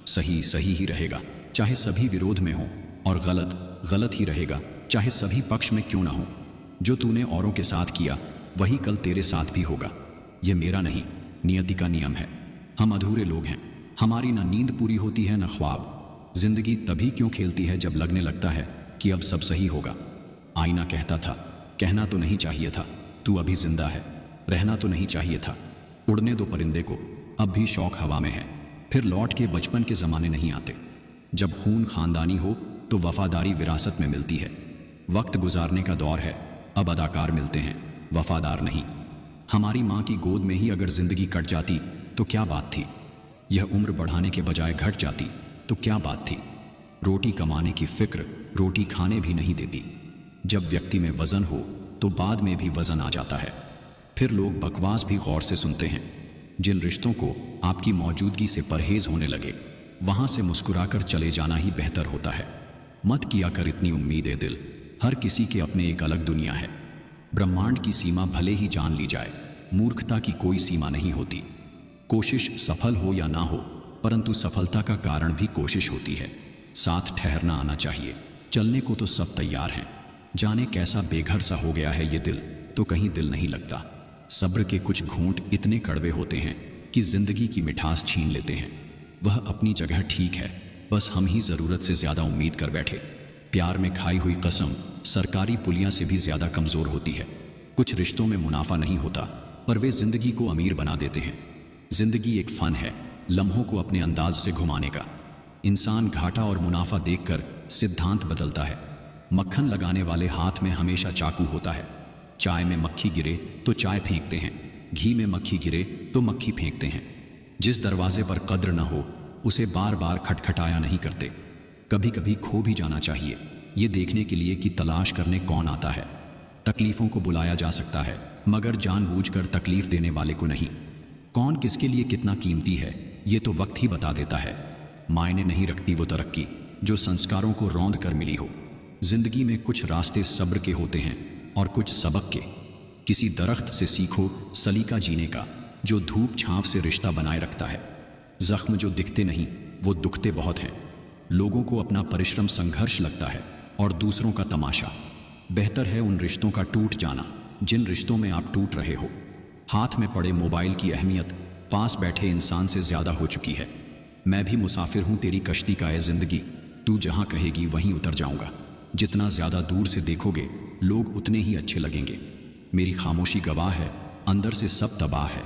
सही सही ही रहेगा चाहे सभी विरोध में हो, और गलत गलत ही रहेगा चाहे सभी पक्ष में क्यों ना हो। जो तूने औरों के साथ किया वही कल तेरे साथ भी होगा। यह मेरा नहीं, नियति का नियम है। हम अधूरे लोग हैं, हमारी ना नींद पूरी होती है ना ख्वाब। जिंदगी तभी क्यों खेलती है जब लगने लगता है कि अब सब सही होगा। आईना कहता था, कहना तो नहीं चाहिए था, तू अभी जिंदा है। रहना तो नहीं चाहिए था, उड़ने दो परिंदे को, अब भी शौक हवा में है। फिर लौट के बचपन के जमाने नहीं आते। जब खून खानदानी हो तो वफादारी विरासत में मिलती है। वक्त गुजारने का दौर है, अब अदाकार मिलते हैं, वफादार नहीं। हमारी माँ की गोद में ही अगर जिंदगी कट जाती तो क्या बात थी। यह उम्र बढ़ाने के बजाय घट जाती तो क्या बात थी। रोटी कमाने की फिक्र रोटी खाने भी नहीं देती। जब व्यक्ति में वजन हो तो बाद में भी वजन आ जाता है। फिर लोग बकवास भी गौर से सुनते हैं। जिन रिश्तों को आपकी मौजूदगी से परहेज होने लगे, वहां से मुस्कुराकर चले जाना ही बेहतर होता है। मत किया कर इतनी उम्मीदें दिल, हर किसी के अपने एक अलग दुनिया है। ब्रह्मांड की सीमा भले ही जान ली जाए, मूर्खता की कोई सीमा नहीं होती। कोशिश सफल हो या ना हो, परंतु सफलता का कारण भी कोशिश होती है। साथ ठहरना आना चाहिए। चलने को तो सब तैयार हैं, जाने कैसा बेघर सा हो गया है ये दिल, तो कहीं दिल नहीं लगता। सब्र के कुछ घूंट इतने कड़वे होते हैं कि जिंदगी की मिठास छीन लेते हैं। वह अपनी जगह ठीक है, बस हम ही जरूरत से ज्यादा उम्मीद कर बैठे। प्यार में खाई हुई कसम सरकारी पुलियां से भी ज्यादा कमजोर होती है। कुछ रिश्तों में मुनाफा नहीं होता, पर वे जिंदगी को अमीर बना देते हैं। जिंदगी एक फन है, लम्हों को अपने अंदाज से घुमाने का। इंसान घाटा और मुनाफा देखकर सिद्धांत बदलता है। मक्खन लगाने वाले हाथ में हमेशा चाकू होता है। चाय में मक्खी गिरे तो चाय फेंकते हैं, घी में मक्खी गिरे तो मक्खी फेंकते हैं। जिस दरवाजे पर कद्र न हो, उसे बार बार खटखटाया नहीं करते। कभी कभी खो भी जाना चाहिए, ये देखने के लिए कि तलाश करने कौन आता है। तकलीफों को बुलाया जा सकता है, मगर जानबूझकर तकलीफ देने वाले को नहीं। कौन किसके लिए कितना कीमती है, ये तो वक्त ही बता देता है। मायने नहीं रखती वो तरक्की जो संस्कारों को रौंद कर मिली हो। जिंदगी में कुछ रास्ते सब्र के होते हैं और कुछ सबक के। किसी दरख्त से सीखो सलीका जीने का, जो धूप छांव से रिश्ता बनाए रखता है। जख्म जो दिखते नहीं, वो दुखते बहुत हैं। लोगों को अपना परिश्रम संघर्ष लगता है और दूसरों का तमाशा। बेहतर है उन रिश्तों का टूट जाना जिन रिश्तों में आप टूट रहे हो। हाथ में पड़े मोबाइल की अहमियत पास बैठे इंसान से ज्यादा हो चुकी है। मैं भी मुसाफिर हूं तेरी कश्ती का ए जिंदगी, तू जहां कहेगी वहीं उतर जाऊंगा। जितना ज्यादा दूर से देखोगे, लोग उतने ही अच्छे लगेंगे। मेरी खामोशी गवाह है, अंदर से सब तबाह है।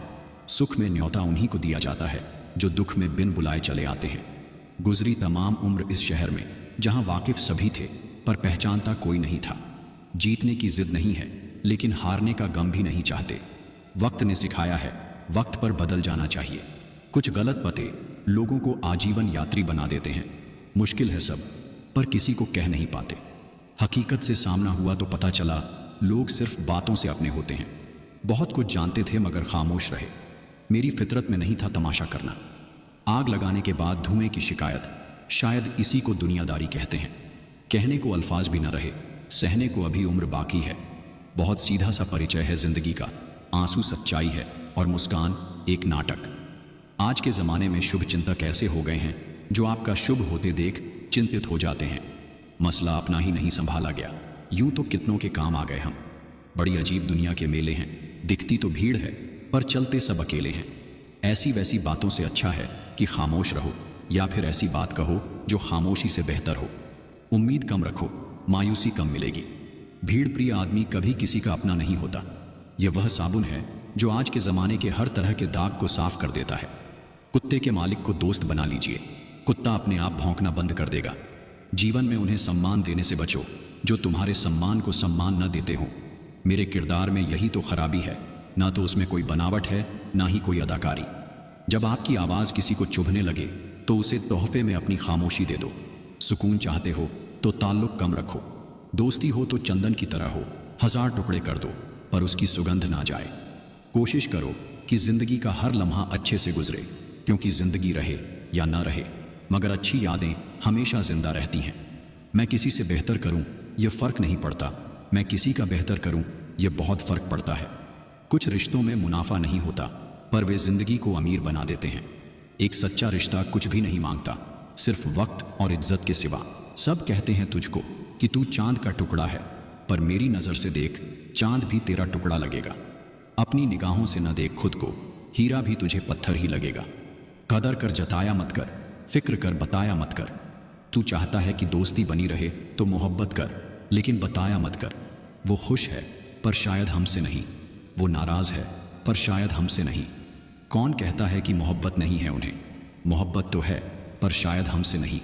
सुख में न्योता उन्हीं को दिया जाता है जो दुख में बिन बुलाए चले आते हैं। गुजरी तमाम उम्र इस शहर में जहां वाकिफ सभी थे, पर पहचानता कोई नहीं था। जीतने की जिद नहीं है, लेकिन हारने का गम भी नहीं चाहते। वक्त ने सिखाया है, वक्त पर बदल जाना चाहिए। कुछ गलत पते लोगों को आजीवन यात्री बना देते हैं। मुश्किल है सब, पर किसी को कह नहीं पाते। हकीकत से सामना हुआ तो पता चला लोग सिर्फ बातों से अपने होते हैं। बहुत कुछ जानते थे मगर खामोश रहे। मेरी फितरत में नहीं था तमाशा करना। आग लगाने के बाद धुएं की शिकायत, शायद इसी को दुनियादारी कहते हैं। कहने को अल्फाज भी न रहे, सहने को अभी उम्र बाकी है। बहुत सीधा सा परिचय है जिंदगी का, आंसू सच्चाई है और मुस्कान एक नाटक। आज के ज़माने में शुभ चिंतक ऐसे हो गए हैं जो आपका शुभ होते देख चिंतित हो जाते हैं। मसला अपना ही नहीं संभाला गया, यूं तो कितनों के काम आ गए हम। बड़ी अजीब दुनिया के मेले हैं, दिखती तो भीड़ है पर चलते सब अकेले हैं। ऐसी वैसी बातों से अच्छा है कि खामोश रहो, या फिर ऐसी बात कहो जो खामोशी से बेहतर हो। उम्मीद कम रखो, मायूसी कम मिलेगी। भीड़ प्रिय आदमी कभी किसी का अपना नहीं होता। यह वह साबुन है जो आज के ज़माने के हर तरह के दाग को साफ कर देता है। कुत्ते के मालिक को दोस्त बना लीजिए, कुत्ता अपने आप भौंकना बंद कर देगा। जीवन में उन्हें सम्मान देने से बचो जो तुम्हारे सम्मान को सम्मान न देते हो। मेरे किरदार में यही तो खराबी है, ना तो उसमें कोई बनावट है, ना ही कोई अदाकारी। जब आपकी आवाज़ किसी को चुभने लगे तो उसे तोहफे में अपनी खामोशी दे दो। सुकून चाहते हो तो ताल्लुक कम रखो। दोस्ती हो तो चंदन की तरह हो, 1000 टुकड़े कर दो पर उसकी सुगंध ना जाए। कोशिश करो कि जिंदगी का हर लम्हा अच्छे से गुजरे, क्योंकि जिंदगी रहे या ना रहे, मगर अच्छी यादें हमेशा जिंदा रहती हैं। मैं किसी से बेहतर करूं यह फर्क नहीं पड़ता, मैं किसी का बेहतर करूं यह बहुत फर्क पड़ता है। कुछ रिश्तों में मुनाफा नहीं होता, पर वे जिंदगी को अमीर बना देते हैं। एक सच्चा रिश्ता कुछ भी नहीं मांगता, सिर्फ वक्त और इज्जत के सिवा। सब कहते हैं तुझको कि तू चांद का टुकड़ा है, पर मेरी नजर से देख, चांद भी तेरा टुकड़ा लगेगा। अपनी निगाहों से न देख खुद को, हीरा भी तुझे पत्थर ही लगेगा। कदर कर जताया मत कर, फिक्र कर बताया मत कर। तू चाहता है कि दोस्ती बनी रहे तो मोहब्बत कर, लेकिन बताया मत कर। वो खुश है पर शायद हमसे नहीं, वो नाराज है पर शायद हमसे नहीं। कौन कहता है कि मोहब्बत नहीं है उन्हें? मोहब्बत तो है पर शायद हमसे नहीं।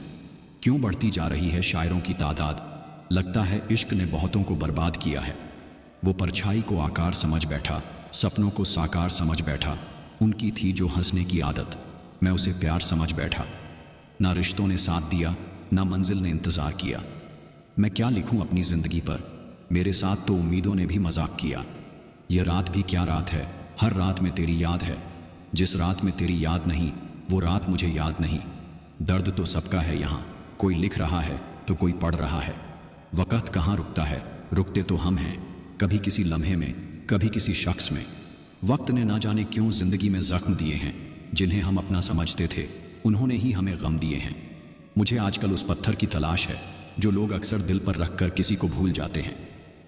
क्यों बढ़ती जा रही है शायरों की तादाद? लगता है इश्क ने बहुतों को बर्बाद किया है। वो परछाई को आकार समझ बैठा, सपनों को साकार समझ बैठा। उनकी थी जो हंसने की आदत, मैं उसे प्यार समझ बैठा। ना रिश्तों ने साथ दिया, ना मंजिल ने इंतजार किया। मैं क्या लिखूं अपनी जिंदगी पर? मेरे साथ तो उम्मीदों ने भी मजाक किया। यह रात भी क्या रात है, हर रात में तेरी याद है। जिस रात में तेरी याद नहीं वो रात मुझे याद नहीं। दर्द तो सबका है यहाँ, कोई लिख रहा है तो कोई पढ़ रहा है। वक़्त कहाँ रुकता है, रुकते तो हम हैं, कभी किसी लम्हे में, कभी किसी शख्स में। वक्त ने ना जाने क्यों जिंदगी में जख्म दिए हैं, जिन्हें हम अपना समझते थे उन्होंने ही हमें गम दिए हैं। मुझे आजकल उस पत्थर की तलाश है जो लोग अक्सर दिल पर रखकर किसी को भूल जाते हैं।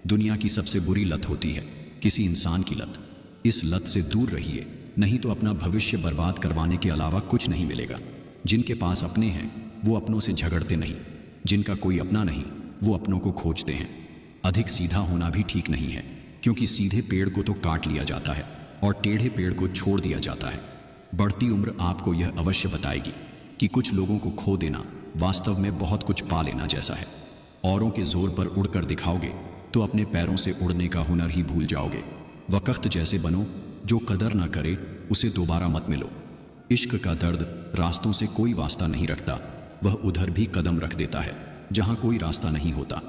दुनिया की सबसे बुरी लत होती है किसी इंसान की लत। इस लत से दूर रहिए, नहीं तो अपना भविष्य बर्बाद करवाने के अलावा कुछ नहीं मिलेगा। जिनके पास अपने हैं वो अपनों से झगड़ते नहीं, जिनका कोई अपना नहीं वो अपनों को खोजते हैं। अधिक सीधा होना भी ठीक नहीं है, क्योंकि सीधे पेड़ को तो काट लिया जाता है और टेढ़े पेड़ को छोड़ दिया जाता है। बढ़ती उम्र आपको यह अवश्य बताएगी कि कुछ लोगों को खो देना वास्तव में बहुत कुछ पा लेना जैसा है। औरों के जोर पर उड़कर दिखाओगे तो अपने पैरों से उड़ने का हुनर ही भूल जाओगे। वक़्त जैसे बनो, जो कदर ना करे उसे दोबारा मत मिलो। इश्क का दर्द रास्तों से कोई वास्ता नहीं रखता, वह उधर भी कदम रख देता है जहां कोई रास्ता नहीं होता।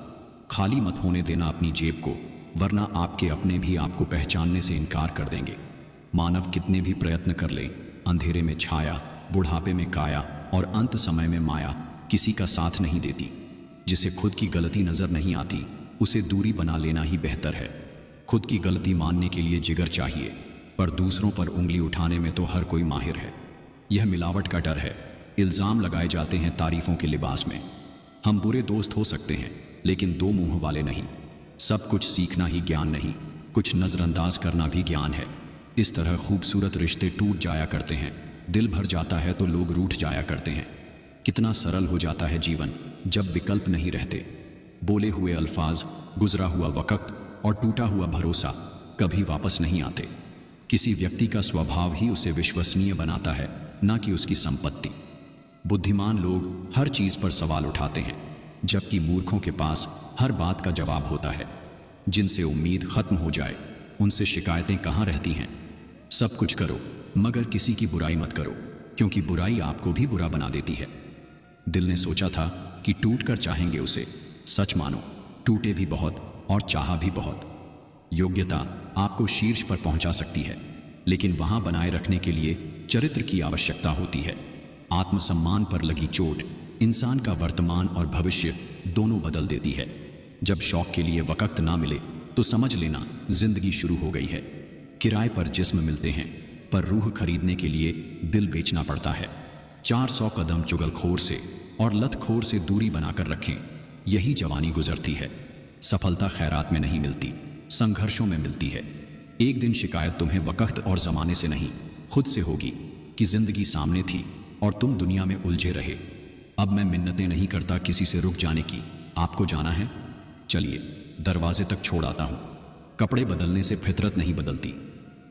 खाली मत होने देना अपनी जेब को, वरना आपके अपने भी आपको पहचानने से इनकार कर देंगे। मानव कितने भी प्रयत्न कर ले, अंधेरे में छाया, बुढ़ापे में काया और अंत समय में माया किसी का साथ नहीं देती। जिसे खुद की गलती नजर नहीं आती उसे दूरी बना लेना ही बेहतर है। खुद की गलती मानने के लिए जिगर चाहिए, पर दूसरों पर उंगली उठाने में तो हर कोई माहिर है। यह मिलावट का डर है, इल्जाम लगाए जाते हैं तारीफों के लिबास में। हम बुरे दोस्त हो सकते हैं लेकिन दो मुंह वाले नहीं। सब कुछ सीखना ही ज्ञान नहीं, कुछ नजरअंदाज करना भी ज्ञान है। इस तरह खूबसूरत रिश्ते टूट जाया करते हैं, दिल भर जाता है तो लोग रूठ जाया करते हैं। कितना सरल हो जाता है जीवन जब विकल्प नहीं रहते। बोले हुए अल्फाज, गुजरा हुआ वक्त और टूटा हुआ भरोसा कभी वापस नहीं आते। किसी व्यक्ति का स्वभाव ही उसे विश्वसनीय बनाता है, ना कि उसकी संपत्ति। बुद्धिमान लोग हर चीज पर सवाल उठाते हैं, जबकि मूर्खों के पास हर बात का जवाब होता है। जिनसे उम्मीद खत्म हो जाए उनसे शिकायतें कहाँ रहती हैं। सब कुछ करो मगर किसी की बुराई मत करो, क्योंकि बुराई आपको भी बुरा बना देती है। दिल ने सोचा था कि टूट कर चाहेंगे उसे, सच मानो टूटे भी बहुत और चाहा भी बहुत। योग्यता आपको शीर्ष पर पहुंचा सकती है, लेकिन वहां बनाए रखने के लिए चरित्र की आवश्यकता होती है। आत्मसम्मान पर लगी चोट इंसान का वर्तमान और भविष्य दोनों बदल देती है। जब शौक के लिए वक़्त ना मिले तो समझ लेना जिंदगी शुरू हो गई है। किराए पर जिस्म मिलते हैं, पर रूह खरीदने के लिए दिल बेचना पड़ता है। 400 कदम चुगलखोर से और लतखोर से दूरी बनाकर रखें, यही जवानी गुजरती है। सफलता खैरात में नहीं मिलती, संघर्षों में मिलती है। एक दिन शिकायत तुम्हें वक़्त और ज़माने से नहीं, खुद से होगी कि जिंदगी सामने थी और तुम दुनिया में उलझे रहे। अब मैं मिन्नतें नहीं करता किसी से रुक जाने की। आपको जाना है, चलिए दरवाजे तक छोड़ आता हूं। कपड़े बदलने से फितरत नहीं बदलती।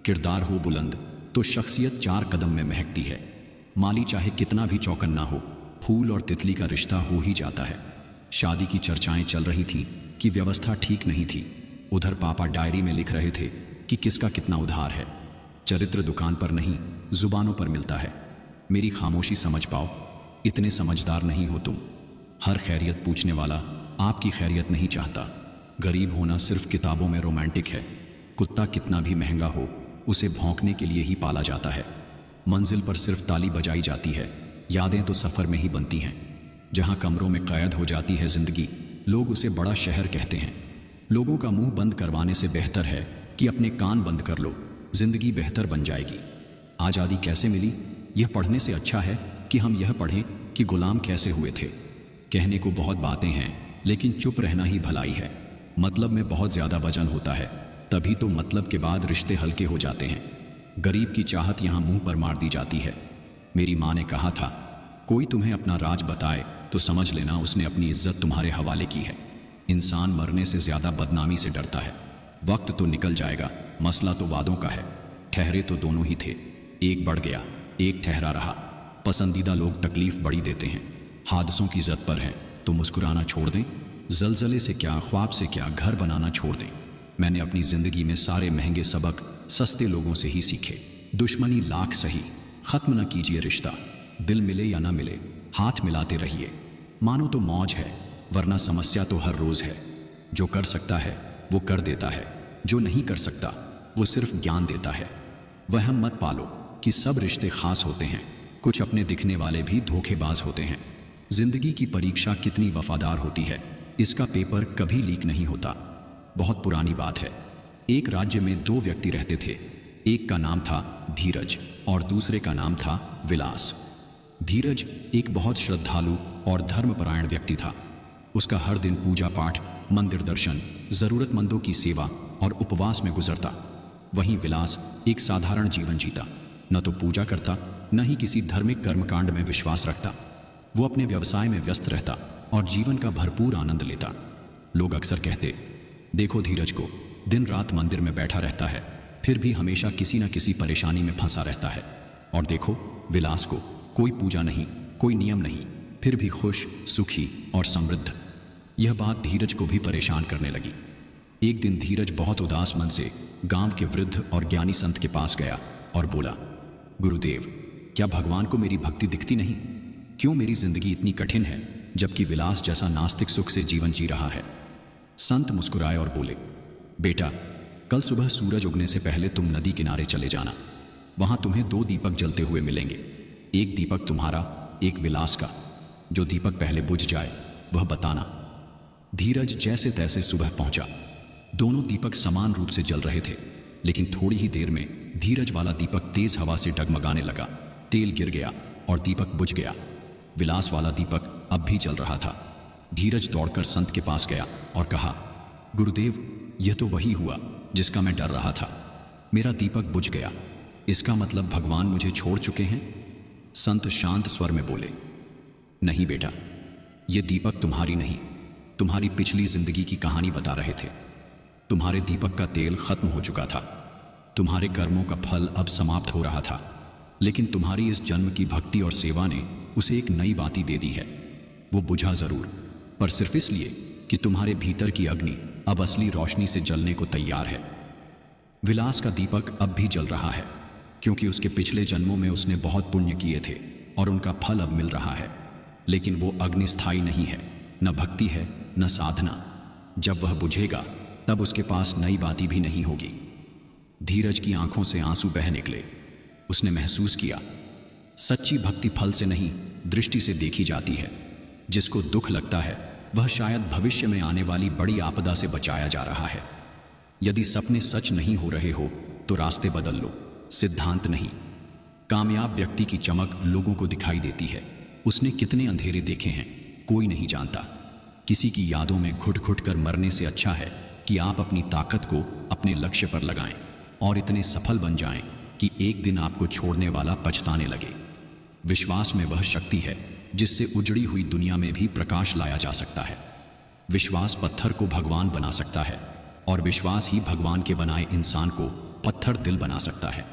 किरदार हो बुलंद तो शख्सियत 4 कदम में महकती है। माली चाहे कितना भी चौकन्ना हो, फूल और तितली का रिश्ता हो ही जाता है। शादी की चर्चाएं चल रही थीं कि व्यवस्था ठीक नहीं थी। उधर पापा डायरी में लिख रहे थे कि किसका कितना उधार है। चरित्र दुकान पर नहीं, जुबानों पर मिलता है। मेरी खामोशी समझ पाओ, इतने समझदार नहीं हो तुम। हर खैरियत पूछने वाला आपकी खैरियत नहीं चाहता। गरीब होना सिर्फ किताबों में रोमांटिक है। कुत्ता कितना भी महंगा हो, उसे भौंकने के लिए ही पाला जाता है। मंजिल पर सिर्फ ताली बजाई जाती है, यादें तो सफ़र में ही बनती हैं। जहां कमरों में कैद हो जाती है जिंदगी, लोग उसे बड़ा शहर कहते हैं। लोगों का मुंह बंद करवाने से बेहतर है कि अपने कान बंद कर लो, जिंदगी बेहतर बन जाएगी। आज़ादी कैसे मिली, यह पढ़ने से अच्छा है कि हम यह पढ़ें कि गुलाम कैसे हुए थे। कहने को बहुत बातें हैं, लेकिन चुप रहना ही भलाई है। मतलब में बहुत ज़्यादा वजन होता है, तभी तो मतलब के बाद रिश्ते हल्के हो जाते हैं। गरीब की चाहत यहाँ मुंह पर मार दी जाती है। मेरी माँ ने कहा था, कोई तुम्हें अपना राज बताए तो समझ लेना उसने अपनी इज्जत तुम्हारे हवाले की है। इंसान मरने से ज़्यादा बदनामी से डरता है। वक्त तो निकल जाएगा, मसला तो वादों का है। ठहरे तो दोनों ही थे, एक बढ़ गया, एक ठहरा रहा। पसंदीदा लोग तकलीफ बड़ी देते हैं। हादसों की जद पर हैं तो मुस्कुराना छोड़ दें। जलजले से क्या, ख्वाब से क्या, घर बनाना छोड़ दें। मैंने अपनी जिंदगी में सारे महंगे सबक सस्ते लोगों से ही सीखे। दुश्मनी लाख सही, खत्म न कीजिए रिश्ता। दिल मिले या ना मिले, हाथ मिलाते रहिए। मानो तो मौज है, वरना समस्या तो हर रोज है। जो कर सकता है वो कर देता है, जो नहीं कर सकता वो सिर्फ ज्ञान देता है। वहम मत पालो, कि सब रिश्ते खास होते हैं, कुछ अपने दिखने वाले भी धोखेबाज होते हैं। जिंदगी की परीक्षा कितनी वफादार होती है, इसका पेपर कभी लीक नहीं होता। बहुत पुरानी बात है। एक राज्य में दो व्यक्ति रहते थे। एक का नाम था धीरज और दूसरे का नाम था विलास। धीरज एक बहुत श्रद्धालु और धर्मपरायण व्यक्ति था। उसका हर दिन पूजा पाठ, मंदिर दर्शन, जरूरतमंदों की सेवा और उपवास में गुजरता। वहीं विलास एक साधारण जीवन जीता, न तो पूजा करता, न ही किसी धार्मिक कर्मकांड में विश्वास रखता। वो अपने व्यवसाय में व्यस्त रहता और जीवन का भरपूर आनंद लेता। लोग अक्सर कहते, देखो धीरज को, दिन रात मंदिर में बैठा रहता है, फिर भी हमेशा किसी न किसी परेशानी में फंसा रहता है। और देखो विलास को, कोई पूजा नहीं, कोई नियम नहीं, फिर भी खुश, सुखी और समृद्ध। यह बात धीरज को भी परेशान करने लगी। एक दिन धीरज बहुत उदास मन से गांव के वृद्ध और ज्ञानी संत के पास गया और बोला, गुरुदेव, क्या भगवान को मेरी भक्ति दिखती नहीं? क्यों मेरी जिंदगी इतनी कठिन है, जबकि विलास जैसा नास्तिक सुख से जीवन जी रहा है? संत मुस्कुराए और बोले, बेटा, कल सुबह सूरज उगने से पहले तुम नदी किनारे चले जाना। वहां तुम्हें दो दीपक जलते हुए मिलेंगे। एक दीपक तुम्हारा, एक विलास का। जो दीपक पहले बुझ जाए वह बताना। धीरज जैसे तैसे सुबह पहुंचा। दोनों दीपक समान रूप से जल रहे थे, लेकिन थोड़ी ही देर में धीरज वाला दीपक तेज हवा से डगमगाने लगा। तेल गिर गया और दीपक बुझ गया। विलास वाला दीपक अब भी जल रहा था। धीरज दौड़कर संत के पास गया और कहा, गुरुदेव, यह तो वही हुआ जिसका मैं डर रहा था। मेरा दीपक बुझ गया, इसका मतलब भगवान मुझे छोड़ चुके हैं? संत शांत स्वर में बोले, नहीं बेटा, यह दीपक तुम्हारी नहीं, तुम्हारी पिछली जिंदगी की कहानी बता रहे थे। तुम्हारे दीपक का तेल खत्म हो चुका था। तुम्हारे कर्मों का फल अब समाप्त हो रहा था, लेकिन तुम्हारी इस जन्म की भक्ति और सेवा ने उसे एक नई बाती दे दी है। वो बुझा जरूर, पर सिर्फ इसलिए कि तुम्हारे भीतर की अग्नि अब असली रोशनी से जलने को तैयार है। विलास का दीपक अब भी जल रहा है, क्योंकि उसके पिछले जन्मों में उसने बहुत पुण्य किए थे और उनका फल अब मिल रहा है। लेकिन वो अग्नि स्थायी नहीं है, न भक्ति है, न साधना। जब वह बुझेगा तब उसके पास नई बाती भी नहीं होगी। धीरज की आंखों से आंसू बह निकले। उसने महसूस किया, सच्ची भक्ति फल से नहीं, दृष्टि से देखी जाती है। जिसको दुख लगता है वह शायद भविष्य में आने वाली बड़ी आपदा से बचाया जा रहा है। यदि सपने सच नहीं हो रहे हो तो रास्ते बदल लो, सिद्धांत नहीं। कामयाब व्यक्ति की चमक लोगों को दिखाई देती है। उसने कितने अंधेरे देखे हैं, कोई नहीं जानता। किसी की यादों में घुट घुट कर मरने से अच्छा है कि आप अपनी ताकत को अपने लक्ष्य पर लगाएं और इतने सफल बन जाएं कि एक दिन आपको छोड़ने वाला पछताने लगे। विश्वास में वह शक्ति है जिससे उजड़ी हुई दुनिया में भी प्रकाश लाया जा सकता है। विश्वास पत्थर को भगवान बना सकता है और विश्वास ही भगवान के बनाए इंसान को पत्थर दिल बना सकता है।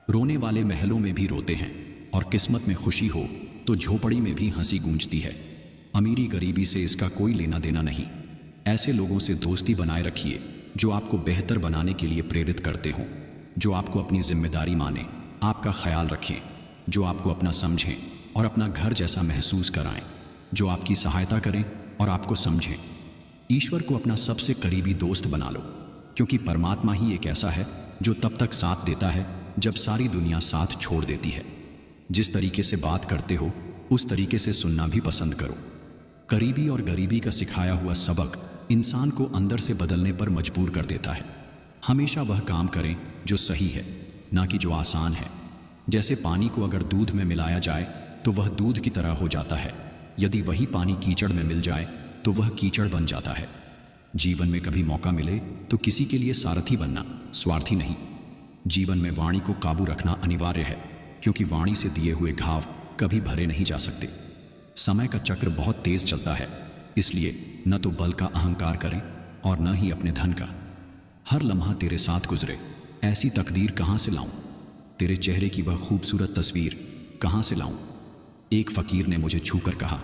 रोने वाले महलों में भी रोते हैं और किस्मत में खुशी हो तो झोपड़ी में भी हंसी गूंजती है। अमीरी गरीबी से इसका कोई लेना देना नहीं। ऐसे लोगों से दोस्ती बनाए रखिए जो आपको बेहतर बनाने के लिए प्रेरित करते हों, जो आपको अपनी जिम्मेदारी माने, आपका ख्याल रखें, जो आपको अपना समझें और अपना घर जैसा महसूस कराएं, जो आपकी सहायता करें और आपको समझें। ईश्वर को अपना सबसे करीबी दोस्त बना लो, क्योंकि परमात्मा ही एक ऐसा है जो तब तक साथ देता है जब सारी दुनिया साथ छोड़ देती है। जिस तरीके से बात करते हो उस तरीके से सुनना भी पसंद करो। करीबी और गरीबी का सिखाया हुआ सबक इंसान को अंदर से बदलने पर मजबूर कर देता है। हमेशा वह काम करें जो सही है, ना कि जो आसान है। जैसे पानी को अगर दूध में मिलाया जाए तो वह दूध की तरह हो जाता है, यदि वही पानी कीचड़ में मिल जाए तो वह कीचड़ बन जाता है। जीवन में कभी मौका मिले तो किसी के लिए सारथी बनना, स्वार्थी नहीं। जीवन में वाणी को काबू रखना अनिवार्य है, क्योंकि वाणी से दिए हुए घाव कभी भरे नहीं जा सकते। समय का चक्र बहुत तेज चलता है, इसलिए न तो बल का अहंकार करें और न ही अपने धन का। हर लम्हा तेरे साथ गुजरे, ऐसी तकदीर कहाँ से लाऊं? तेरे चेहरे की वह खूबसूरत तस्वीर कहाँ से लाऊं? एक फकीर ने मुझे छूकर कहा,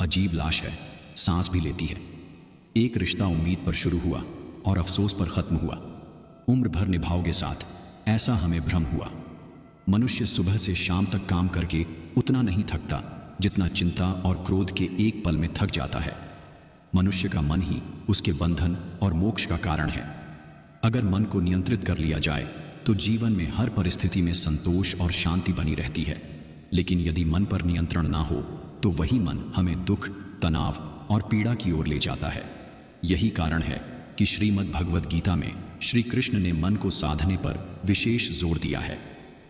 अजीब लाश है, सांस भी लेती है। एक रिश्ता उम्मीद पर शुरू हुआ और अफसोस पर खत्म हुआ। उम्र भर निभाओगे साथ, ऐसा हमें भ्रम हुआ। मनुष्य सुबह से शाम तक काम करके उतना नहीं थकता जितना चिंता और क्रोध के एक पल में थक जाता है। मनुष्य का मन ही उसके बंधन और मोक्ष का कारण है। अगर मन को नियंत्रित कर लिया जाए तो जीवन में हर परिस्थिति में संतोष और शांति बनी रहती है। लेकिन यदि मन पर नियंत्रण ना हो तो वही मन हमें दुख, तनाव और पीड़ा की ओर ले जाता है। यही कारण है कि श्रीमद् भगवद गीता में श्री कृष्ण ने मन को साधने पर विशेष जोर दिया है।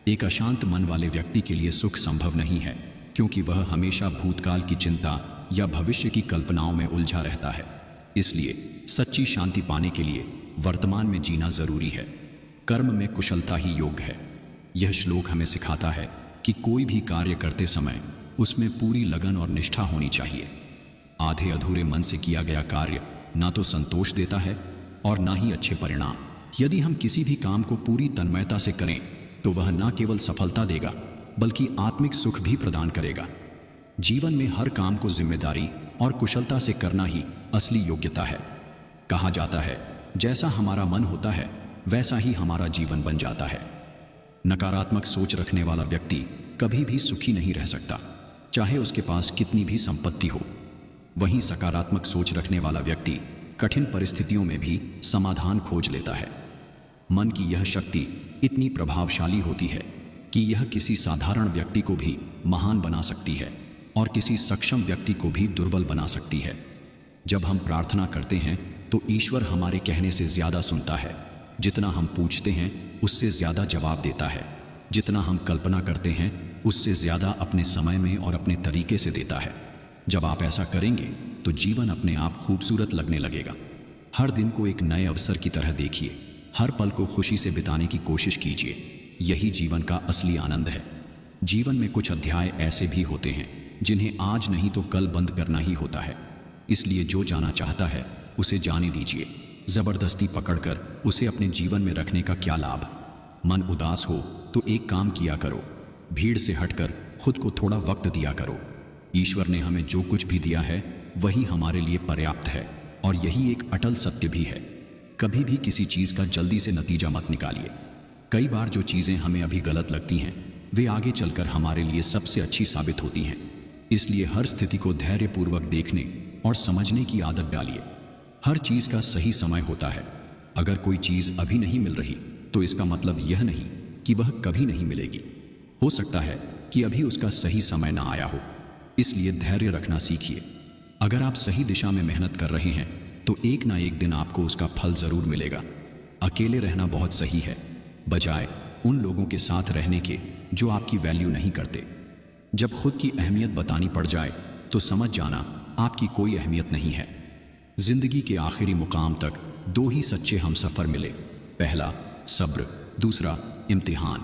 एक अशांत मन वाले व्यक्ति के लिए सुख संभव नहीं है, क्योंकि वह हमेशा भूतकाल की चिंता या भविष्य की कल्पनाओं में उलझा रहता है। इसलिए सच्ची शांति पाने के लिए वर्तमान में जीना जरूरी है। कर्म में कुशलता ही योग है। यह श्लोक हमें सिखाता है कि कोई भी कार्य करते समय उसमें पूरी लगन और निष्ठा होनी चाहिए। आधे अधूरे मन से किया गया कार्य ना तो संतोष देता है और ना ही अच्छे परिणाम। यदि हम किसी भी काम को पूरी तन्मयता से करें तो वह ना केवल सफलता देगा बल्कि आत्मिक सुख भी प्रदान करेगा। जीवन में हर काम को जिम्मेदारी और कुशलता से करना ही असली योग्यता है। कहा जाता है, जैसा हमारा मन होता है वैसा ही हमारा जीवन बन जाता है। नकारात्मक सोच रखने वाला व्यक्ति कभी भी सुखी नहीं रह सकता, चाहे उसके पास कितनी भी संपत्ति हो। वहीं सकारात्मक सोच रखने वाला व्यक्ति कठिन परिस्थितियों में भी समाधान खोज लेता है। मन की यह शक्ति इतनी प्रभावशाली होती है कि यह किसी साधारण व्यक्ति को भी महान बना सकती है और किसी सक्षम व्यक्ति को भी दुर्बल बना सकती है। जब हम प्रार्थना करते हैं तो ईश्वर हमारे कहने से ज्यादा सुनता है। जितना हम पूछते हैं उससे ज्यादा जवाब देता है। जितना हम कल्पना करते हैं उससे ज्यादा अपने समय में और अपने तरीके से देता है। जब आप ऐसा करेंगे तो जीवन अपने आप खूबसूरत लगने लगेगा। हर दिन को एक नए अवसर की तरह देखिए। हर पल को खुशी से बिताने की कोशिश कीजिए। यही जीवन का असली आनंद है। जीवन में कुछ अध्याय ऐसे भी होते हैं जिन्हें आज नहीं तो कल बंद करना ही होता है। इसलिए जो जाना चाहता है उसे जाने दीजिए। जबरदस्ती पकड़कर उसे अपने जीवन में रखने का क्या लाभ। मन उदास हो तो एक काम किया करो, भीड़ से हटकर खुद को थोड़ा वक्त दिया करो। ईश्वर ने हमें जो कुछ भी दिया है वही हमारे लिए पर्याप्त है और यही एक अटल सत्य भी है। कभी भी किसी चीज का जल्दी से नतीजा मत निकालिए। कई बार जो चीजें हमें अभी गलत लगती हैं वे आगे चलकर हमारे लिए सबसे अच्छी साबित होती हैं। इसलिए हर स्थिति को धैर्यपूर्वक देखने और समझने की आदत डालिए। हर चीज का सही समय होता है। अगर कोई चीज अभी नहीं मिल रही तो इसका मतलब यह नहीं कि वह कभी नहीं मिलेगी। हो सकता है कि अभी उसका सही समय ना आया हो। इसलिए धैर्य रखना सीखिए। अगर आप सही दिशा में मेहनत कर रहे हैं तो एक ना एक दिन आपको उसका फल जरूर मिलेगा। अकेले रहना बहुत सही है, बजाय उन लोगों के साथ रहने के जो आपकी वैल्यू नहीं करते। जब खुद की अहमियत बतानी पड़ जाए तो समझ जाना आपकी कोई अहमियत नहीं है। जिंदगी के आखिरी मुकाम तक दो ही सच्चे हमसफर मिले, पहला सब्र, दूसरा इम्तिहान।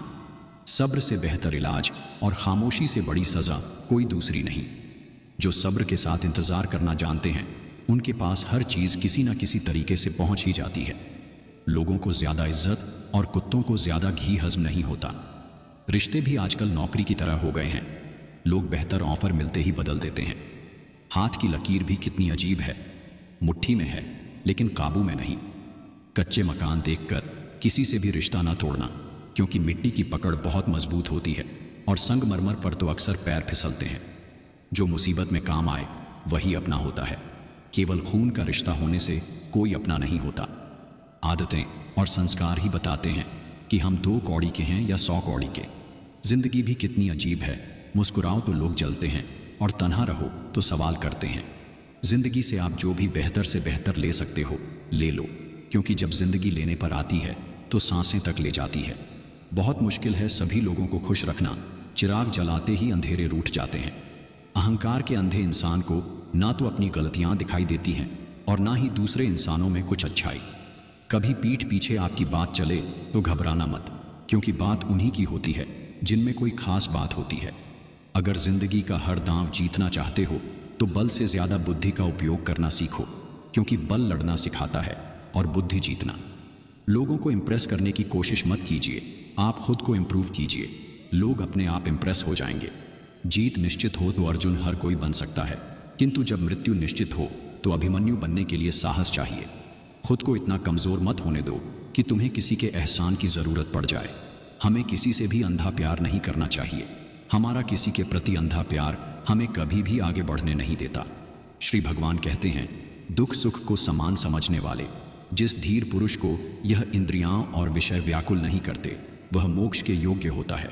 सब्र से बेहतर इलाज और खामोशी से बड़ी सजा कोई दूसरी नहीं। जो सब्र के साथ इंतजार करना जानते हैं उनके पास हर चीज किसी न किसी तरीके से पहुंच ही जाती है। लोगों को ज्यादा इज्जत और कुत्तों को ज्यादा घी हजम नहीं होता। रिश्ते भी आजकल नौकरी की तरह हो गए हैं। लोग बेहतर ऑफर मिलते ही बदल देते हैं। हाथ की लकीर भी कितनी अजीब है, मुट्ठी में है लेकिन काबू में नहीं। कच्चे मकान देखकर किसी से भी रिश्ता ना तोड़ना, क्योंकि मिट्टी की पकड़ बहुत मजबूत होती है और संगमरमर पर तो अक्सर पैर फिसलते हैं। जो मुसीबत में काम आए वही अपना होता है। केवल खून का रिश्ता होने से कोई अपना नहीं होता। आदतें और संस्कार ही बताते हैं कि हम 2 कौड़ी के हैं या 100 कौड़ी के। जिंदगी भी कितनी अजीब है। मुस्कुराओ तो लोग जलते हैं और तन्हा रहो तो सवाल करते हैं। जिंदगी से आप जो भी बेहतर से बेहतर ले सकते हो ले लो, क्योंकि जब जिंदगी लेने पर आती है तो सांसें तक ले जाती है। बहुत मुश्किल है सभी लोगों को खुश रखना। चिराग जलाते ही अंधेरे रूठ जाते हैं। अहंकार के अंधे इंसान को ना तो अपनी गलतियां दिखाई देती हैं और ना ही दूसरे इंसानों में कुछ अच्छाई। कभी पीठ पीछे आपकी बात चले तो घबराना मत, क्योंकि बात उन्हीं की होती है जिनमें कोई खास बात होती है। अगर जिंदगी का हर दांव जीतना चाहते हो तो बल से ज्यादा बुद्धि का उपयोग करना सीखो, क्योंकि बल लड़ना सिखाता है और बुद्धि जीतना। लोगों को इंप्रेस करने की कोशिश मत कीजिए, आप खुद को इंप्रूव कीजिए। लोग अपने आप इंप्रेस हो जाएंगे। जीत निश्चित हो तो अर्जुन हर कोई बन सकता है, किंतु जब मृत्यु निश्चित हो तो अभिमन्यु बनने के लिए साहस चाहिए। खुद को इतना कमजोर मत होने दो कि तुम्हें किसी के एहसान की जरूरत पड़ जाए। हमें किसी से भी अंधा प्यार नहीं करना चाहिए। हमारा किसी के प्रति अंधा प्यार हमें कभी भी आगे बढ़ने नहीं देता। श्री भगवान कहते हैं, दुख सुख को समान समझने वाले जिस धीर पुरुष को यह इंद्रियां और विषय व्याकुल नहीं करते वह मोक्ष के योग्य होता है।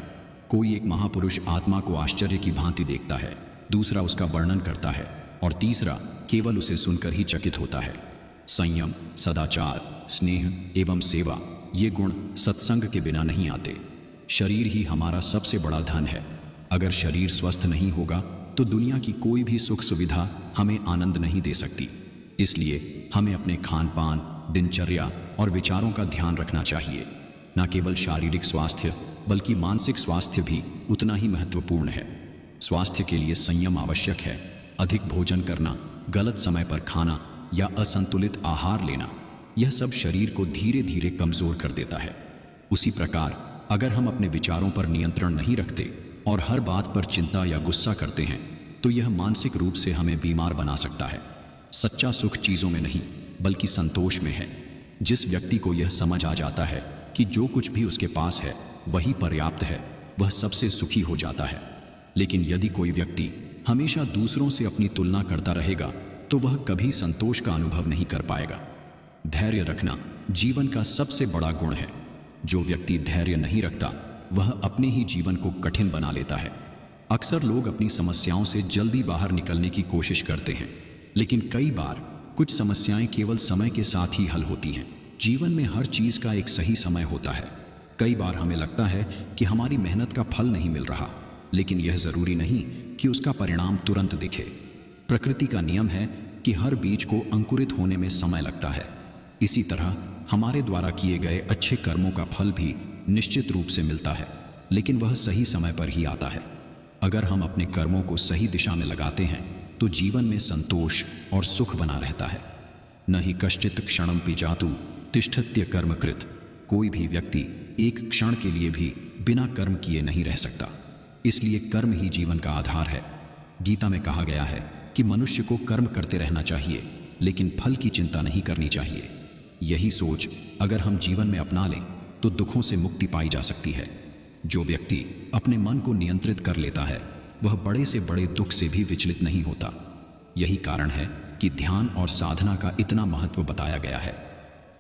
कोई एक महापुरुष आत्मा को आश्चर्य की भांति देखता है, दूसरा उसका वर्णन करता है और तीसरा केवल उसे सुनकर ही चकित होता है। संयम, सदाचार, स्नेह एवं सेवा ये गुण सत्संग के बिना नहीं आते। शरीर ही हमारा सबसे बड़ा धन है। अगर शरीर स्वस्थ नहीं होगा तो दुनिया की कोई भी सुख सुविधा हमें आनंद नहीं दे सकती। इसलिए हमें अपने खान पान, दिनचर्या और विचारों का ध्यान रखना चाहिए। न केवल शारीरिक स्वास्थ्य बल्कि मानसिक स्वास्थ्य भी उतना ही महत्वपूर्ण है। स्वास्थ्य के लिए संयम आवश्यक है। अधिक भोजन करना, गलत समय पर खाना या असंतुलित आहार लेना, यह सब शरीर को धीरे धीरे कमजोर कर देता है। उसी प्रकार अगर हम अपने विचारों पर नियंत्रण नहीं रखते और हर बात पर चिंता या गुस्सा करते हैं तो यह मानसिक रूप से हमें बीमार बना सकता है। सच्चा सुख चीजों में नहीं बल्कि संतोष में है। जिस व्यक्ति को यह समझ आ जाता है कि जो कुछ भी उसके पास है वही पर्याप्त है, वह सबसे सुखी हो जाता है। लेकिन यदि कोई व्यक्ति हमेशा दूसरों से अपनी तुलना करता रहेगा तो वह कभी संतोष का अनुभव नहीं कर पाएगा। धैर्य रखना जीवन का सबसे बड़ा गुण है। जो व्यक्ति धैर्य नहीं रखता वह अपने ही जीवन को कठिन बना लेता है। अक्सर लोग अपनी समस्याओं से जल्दी बाहर निकलने की कोशिश करते हैं, लेकिन कई बार कुछ समस्याएं केवल समय के साथ ही हल होती हैं। जीवन में हर चीज का एक सही समय होता है। कई बार हमें लगता है कि हमारी मेहनत का फल नहीं मिल रहा, लेकिन यह जरूरी नहीं कि उसका परिणाम तुरंत दिखे। प्रकृति का नियम है कि हर बीज को अंकुरित होने में समय लगता है। इसी तरह हमारे द्वारा किए गए अच्छे कर्मों का फल भी निश्चित रूप से मिलता है, लेकिन वह सही समय पर ही आता है। अगर हम अपने कर्मों को सही दिशा में लगाते हैं तो जीवन में संतोष और सुख बना रहता है। न ही कश्चित क्षणम पिजातु तिष्ठत्य कर्मकृत। कोई भी व्यक्ति एक क्षण के लिए भी बिना कर्म किए नहीं रह सकता। इसलिए कर्म ही जीवन का आधार है। गीता में कहा गया है कि मनुष्य को कर्म करते रहना चाहिए, लेकिन फल की चिंता नहीं करनी चाहिए। यही सोच अगर हम जीवन में अपना लें तो दुखों से मुक्ति पाई जा सकती है। जो व्यक्ति अपने मन को नियंत्रित कर लेता है वह बड़े से बड़े दुख से भी विचलित नहीं होता। यही कारण है कि ध्यान और साधना का इतना महत्व बताया गया है।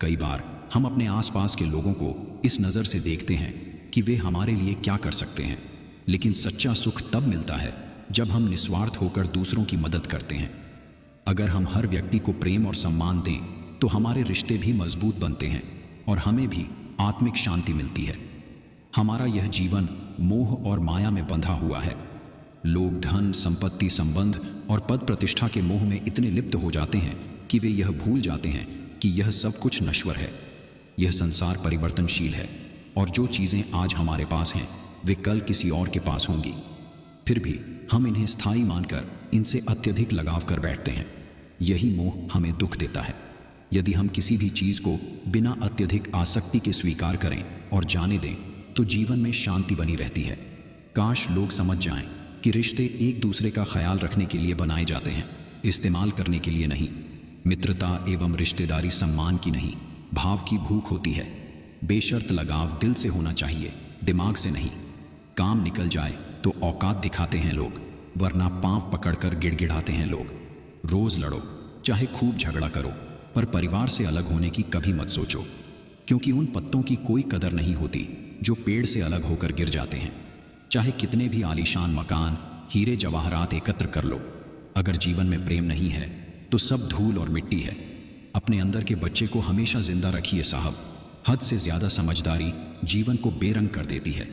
कई बार हम अपने आसपास के लोगों को इस नज़र से देखते हैं कि वे हमारे लिए क्या कर सकते हैं, लेकिन सच्चा सुख तब मिलता है जब हम निस्वार्थ होकर दूसरों की मदद करते हैं। अगर हम हर व्यक्ति को प्रेम और सम्मान दें तो हमारे रिश्ते भी मजबूत बनते हैं और हमें भी आत्मिक शांति मिलती है। हमारा यह जीवन मोह और माया में बंधा हुआ है। लोग धन, संपत्ति, संबंध और पद प्रतिष्ठा के मोह में इतने लिप्त हो जाते हैं कि वे यह भूल जाते हैं कि यह सब कुछ नश्वर है। यह संसार परिवर्तनशील है और जो चीज़ें आज हमारे पास हैं वे कल किसी और के पास होंगी। फिर भी हम इन्हें स्थायी मानकर इनसे अत्यधिक लगाव कर बैठते हैं। यही मोह हमें दुख देता है। यदि हम किसी भी चीज़ को बिना अत्यधिक आसक्ति के स्वीकार करें और जाने दें तो जीवन में शांति बनी रहती है। काश लोग समझ जाएं कि रिश्ते एक दूसरे का ख्याल रखने के लिए बनाए जाते हैं, इस्तेमाल करने के लिए नहीं। मित्रता एवं रिश्तेदारी सम्मान की नहीं, भाव की भूख होती है। बेशर्त लगाव दिल से होना चाहिए, दिमाग से नहीं। काम निकल जाए तो औकात दिखाते हैं लोग, वरना पांव पकड़कर गिड़गिड़ाते हैं लोग। रोज लड़ो, चाहे खूब झगड़ा करो, पर परिवार से अलग होने की कभी मत सोचो, क्योंकि उन पत्तों की कोई कदर नहीं होती जो पेड़ से अलग होकर गिर जाते हैं। चाहे कितने भी आलीशान मकान, हीरे जवाहरात एकत्र कर लो, अगर जीवन में प्रेम नहीं है तो सब धूल और मिट्टी है। अपने अंदर के बच्चे को हमेशा जिंदा रखिए साहब। हद से ज्यादा समझदारी जीवन को बेरंग कर देती है।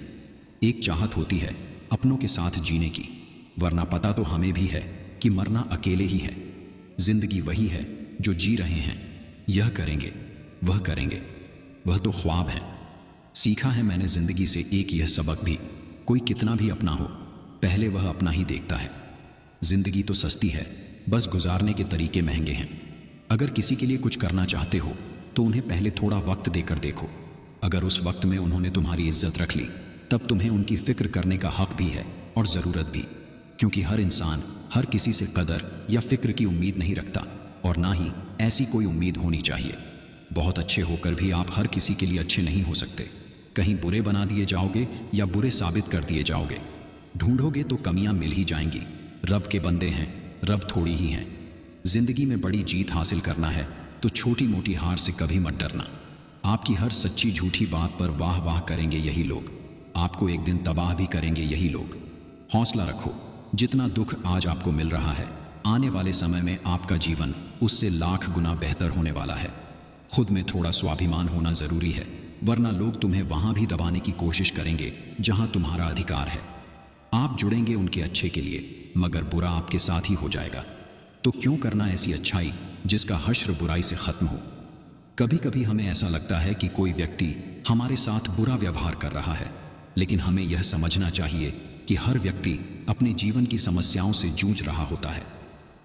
एक चाहत होती है अपनों के साथ जीने की, वरना पता तो हमें भी है कि मरना अकेले ही है। जिंदगी वही है जो जी रहे हैं, यह करेंगे वह करेंगे, वह तो ख्वाब है। सीखा है मैंने जिंदगी से एक यह सबक भी, कोई कितना भी अपना हो, पहले वह अपना ही देखता है। जिंदगी तो सस्ती है, बस गुजारने के तरीके महंगे हैं। अगर किसी के लिए कुछ करना चाहते हो तो उन्हें पहले थोड़ा वक्त देकर देखो। अगर उस वक्त में उन्होंने तुम्हारी इज्जत रख ली तब तुम्हें उनकी फिक्र करने का हक भी है और ज़रूरत भी, क्योंकि हर इंसान हर किसी से कदर या फिक्र की उम्मीद नहीं रखता और ना ही ऐसी कोई उम्मीद होनी चाहिए। बहुत अच्छे होकर भी आप हर किसी के लिए अच्छे नहीं हो सकते। कहीं बुरे बना दिए जाओगे या बुरे साबित कर दिए जाओगे। ढूंढोगे तो कमियां मिल ही जाएंगी। रब के बंदे हैं, रब थोड़ी ही हैं। जिंदगी में बड़ी जीत हासिल करना है तो तो छोटी मोटी हार से कभी मत डरना। आपकी हर सच्ची झूठी बात पर वाह वाह करेंगे यही लोग, आपको एक दिन तबाह भी करेंगे यही लोग। हौसला रखो, जितना दुख आज आपको मिल रहा है, आने वाले समय में आपका जीवन उससे लाख गुना बेहतर होने वाला है। खुद में थोड़ा स्वाभिमान होना जरूरी है, वरना लोग तुम्हें वहां भी दबाने की कोशिश करेंगे जहां तुम्हारा अधिकार है। आप जुड़ेंगे उनके अच्छे के लिए, मगर बुरा आपके साथ ही हो जाएगा। तो क्यों करना ऐसी अच्छाई जिसका हश्र बुराई से खत्म हो। कभी कभी हमें ऐसा लगता है कि कोई व्यक्ति हमारे साथ बुरा व्यवहार कर रहा है, लेकिन हमें यह समझना चाहिए कि हर व्यक्ति अपने जीवन की समस्याओं से जूझ रहा होता है।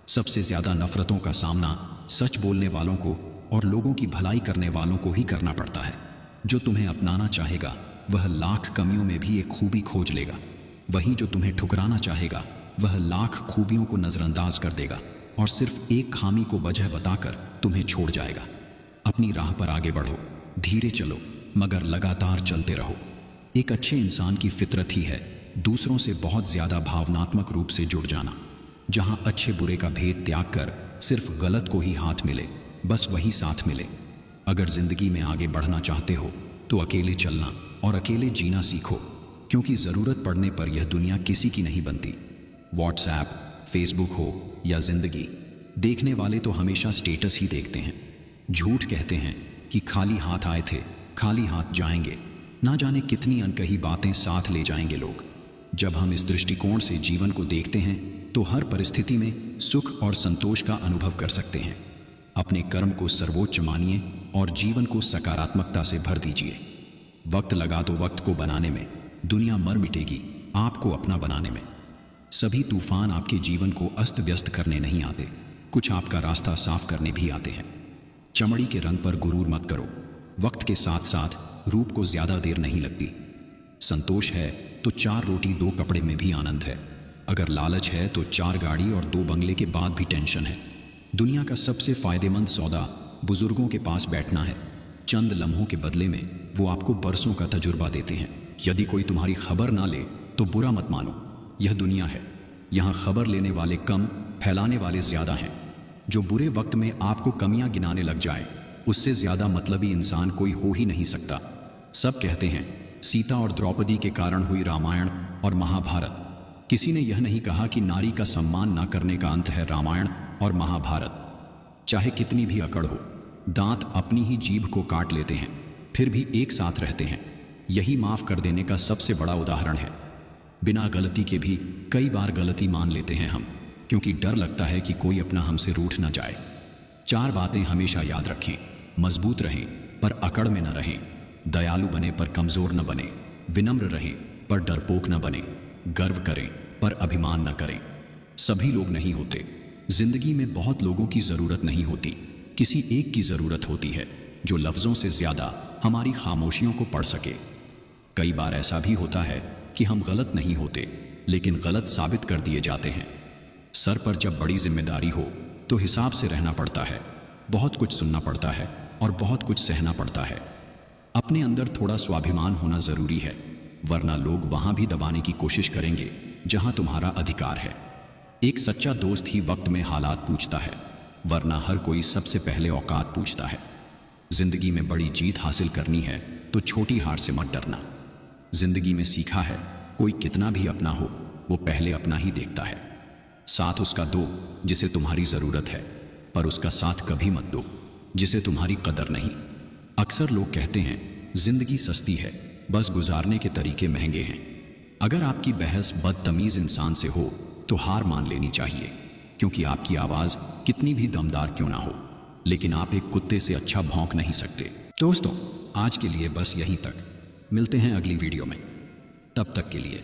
सबसे ज्यादा नफरतों का सामना सच बोलने वालों को और लोगों की भलाई करने वालों को ही करना पड़ता है। जो तुम्हें अपनाना चाहेगा वह लाख कमियों में भी एक खूबी खोज लेगा, वहीं जो तुम्हें ठुकराना चाहेगा वह लाख खूबियों को नजरअंदाज कर देगा और सिर्फ एक खामी को वजह बताकर तुम्हें छोड़ जाएगा। अपनी राह पर आगे बढ़ो, धीरे चलो मगर लगातार चलते रहो। एक अच्छे इंसान की फितरत ही है दूसरों से बहुत ज्यादा भावनात्मक रूप से जुड़ जाना। जहां अच्छे बुरे का भेद त्याग कर सिर्फ गलत को ही हाथ मिले, बस वही साथ मिले। अगर जिंदगी में आगे बढ़ना चाहते हो तो अकेले चलना और अकेले जीना सीखो, क्योंकि जरूरत पड़ने पर यह दुनिया किसी की नहीं बनती। व्हाट्सएप, फेसबुक हो या जिंदगी, देखने वाले तो हमेशा स्टेटस ही देखते हैं। झूठ कहते हैं कि खाली हाथ आए थे, खाली हाथ जाएंगे। ना जाने कितनी अनकही बातें साथ ले जाएंगे लोग। जब हम इस दृष्टिकोण से जीवन को देखते हैं तो हर परिस्थिति में सुख और संतोष का अनुभव कर सकते हैं। अपने कर्म को सर्वोच्च मानिए और जीवन को सकारात्मकता से भर दीजिए। वक्त लगा दो वक्त को बनाने में, दुनिया मर मिटेगी आपको अपना बनाने में। सभी तूफान आपके जीवन को अस्त व्यस्त करने नहीं आते, कुछ आपका रास्ता साफ करने भी आते हैं। चमड़ी के रंग पर गुरूर मत करो, वक्त के साथ साथ रूप को ज्यादा देर नहीं लगती। संतोष है तो 4 रोटी 2 कपड़े में भी आनंद है। अगर लालच है तो 4 गाड़ी और 2 बंगले के बाद भी टेंशन है। दुनिया का सबसे फायदेमंद सौदा बुजुर्गों के पास बैठना है। चंद लम्हों के बदले में वो आपको बरसों का तजुर्बा देते हैं। यदि कोई तुम्हारी खबर ना ले तो बुरा मत मानो, यह दुनिया है। यहाँ खबर लेने वाले कम, फैलाने वाले ज्यादा हैं। जो बुरे वक्त में आपको कमियां गिनाने लग जाए, उससे ज्यादा मतलबी इंसान कोई हो ही नहीं सकता। सब कहते हैं सीता और द्रौपदी के कारण हुई रामायण और महाभारत। किसी ने यह नहीं कहा कि नारी का सम्मान न करने का अंत है रामायण और महाभारत। चाहे कितनी भी अकड़ हो, दांत अपनी ही जीभ को काट लेते हैं, फिर भी एक साथ रहते हैं। यही माफ कर देने का सबसे बड़ा उदाहरण है। बिना गलती के भी कई बार गलती मान लेते हैं हम, क्योंकि डर लगता है कि कोई अपना हमसे रूठ न जाए। 4 बातें हमेशा याद रखें। मजबूत रहें पर अकड़ में न रहें, दयालु बने पर कमजोर न बने, विनम्र रहें पर डरपोक न बने, गर्व करें पर अभिमान न करें। सभी लोग नहीं होते। जिंदगी में बहुत लोगों की जरूरत नहीं होती, किसी एक की जरूरत होती है जो लफ्जों से ज्यादा हमारी खामोशियों को पढ़ सके। कई बार ऐसा भी होता है कि हम गलत नहीं होते, लेकिन गलत साबित कर दिए जाते हैं। सर पर जब बड़ी जिम्मेदारी हो तो हिसाब से रहना पड़ता है, बहुत कुछ सुनना पड़ता है और बहुत कुछ सहना पड़ता है। अपने अंदर थोड़ा स्वाभिमान होना जरूरी है, वरना लोग वहां भी दबाने की कोशिश करेंगे जहां तुम्हारा अधिकार है। एक सच्चा दोस्त ही वक्त में हालात पूछता है, वरना हर कोई सबसे पहले औकात पूछता है। जिंदगी में बड़ी जीत हासिल करनी है तो छोटी हार से मत डरना। जिंदगी में सीखा है कोई कितना भी अपना हो, वो पहले अपना ही देखता है। साथ उसका दो जिसे तुम्हारी जरूरत है, पर उसका साथ कभी मत दो जिसे तुम्हारी कदर नहीं। अक्सर लोग कहते हैं जिंदगी सस्ती है, बस गुजारने के तरीके महंगे हैं। अगर आपकी बहस बदतमीज इंसान से हो तो हार मान लेनी चाहिए, क्योंकि आपकी आवाज कितनी भी दमदार क्यों ना हो, लेकिन आप एक कुत्ते से अच्छा भौंक नहीं सकते। दोस्तों, आज के लिए बस यहीं तक। मिलते हैं अगली वीडियो में, तब तक के लिए।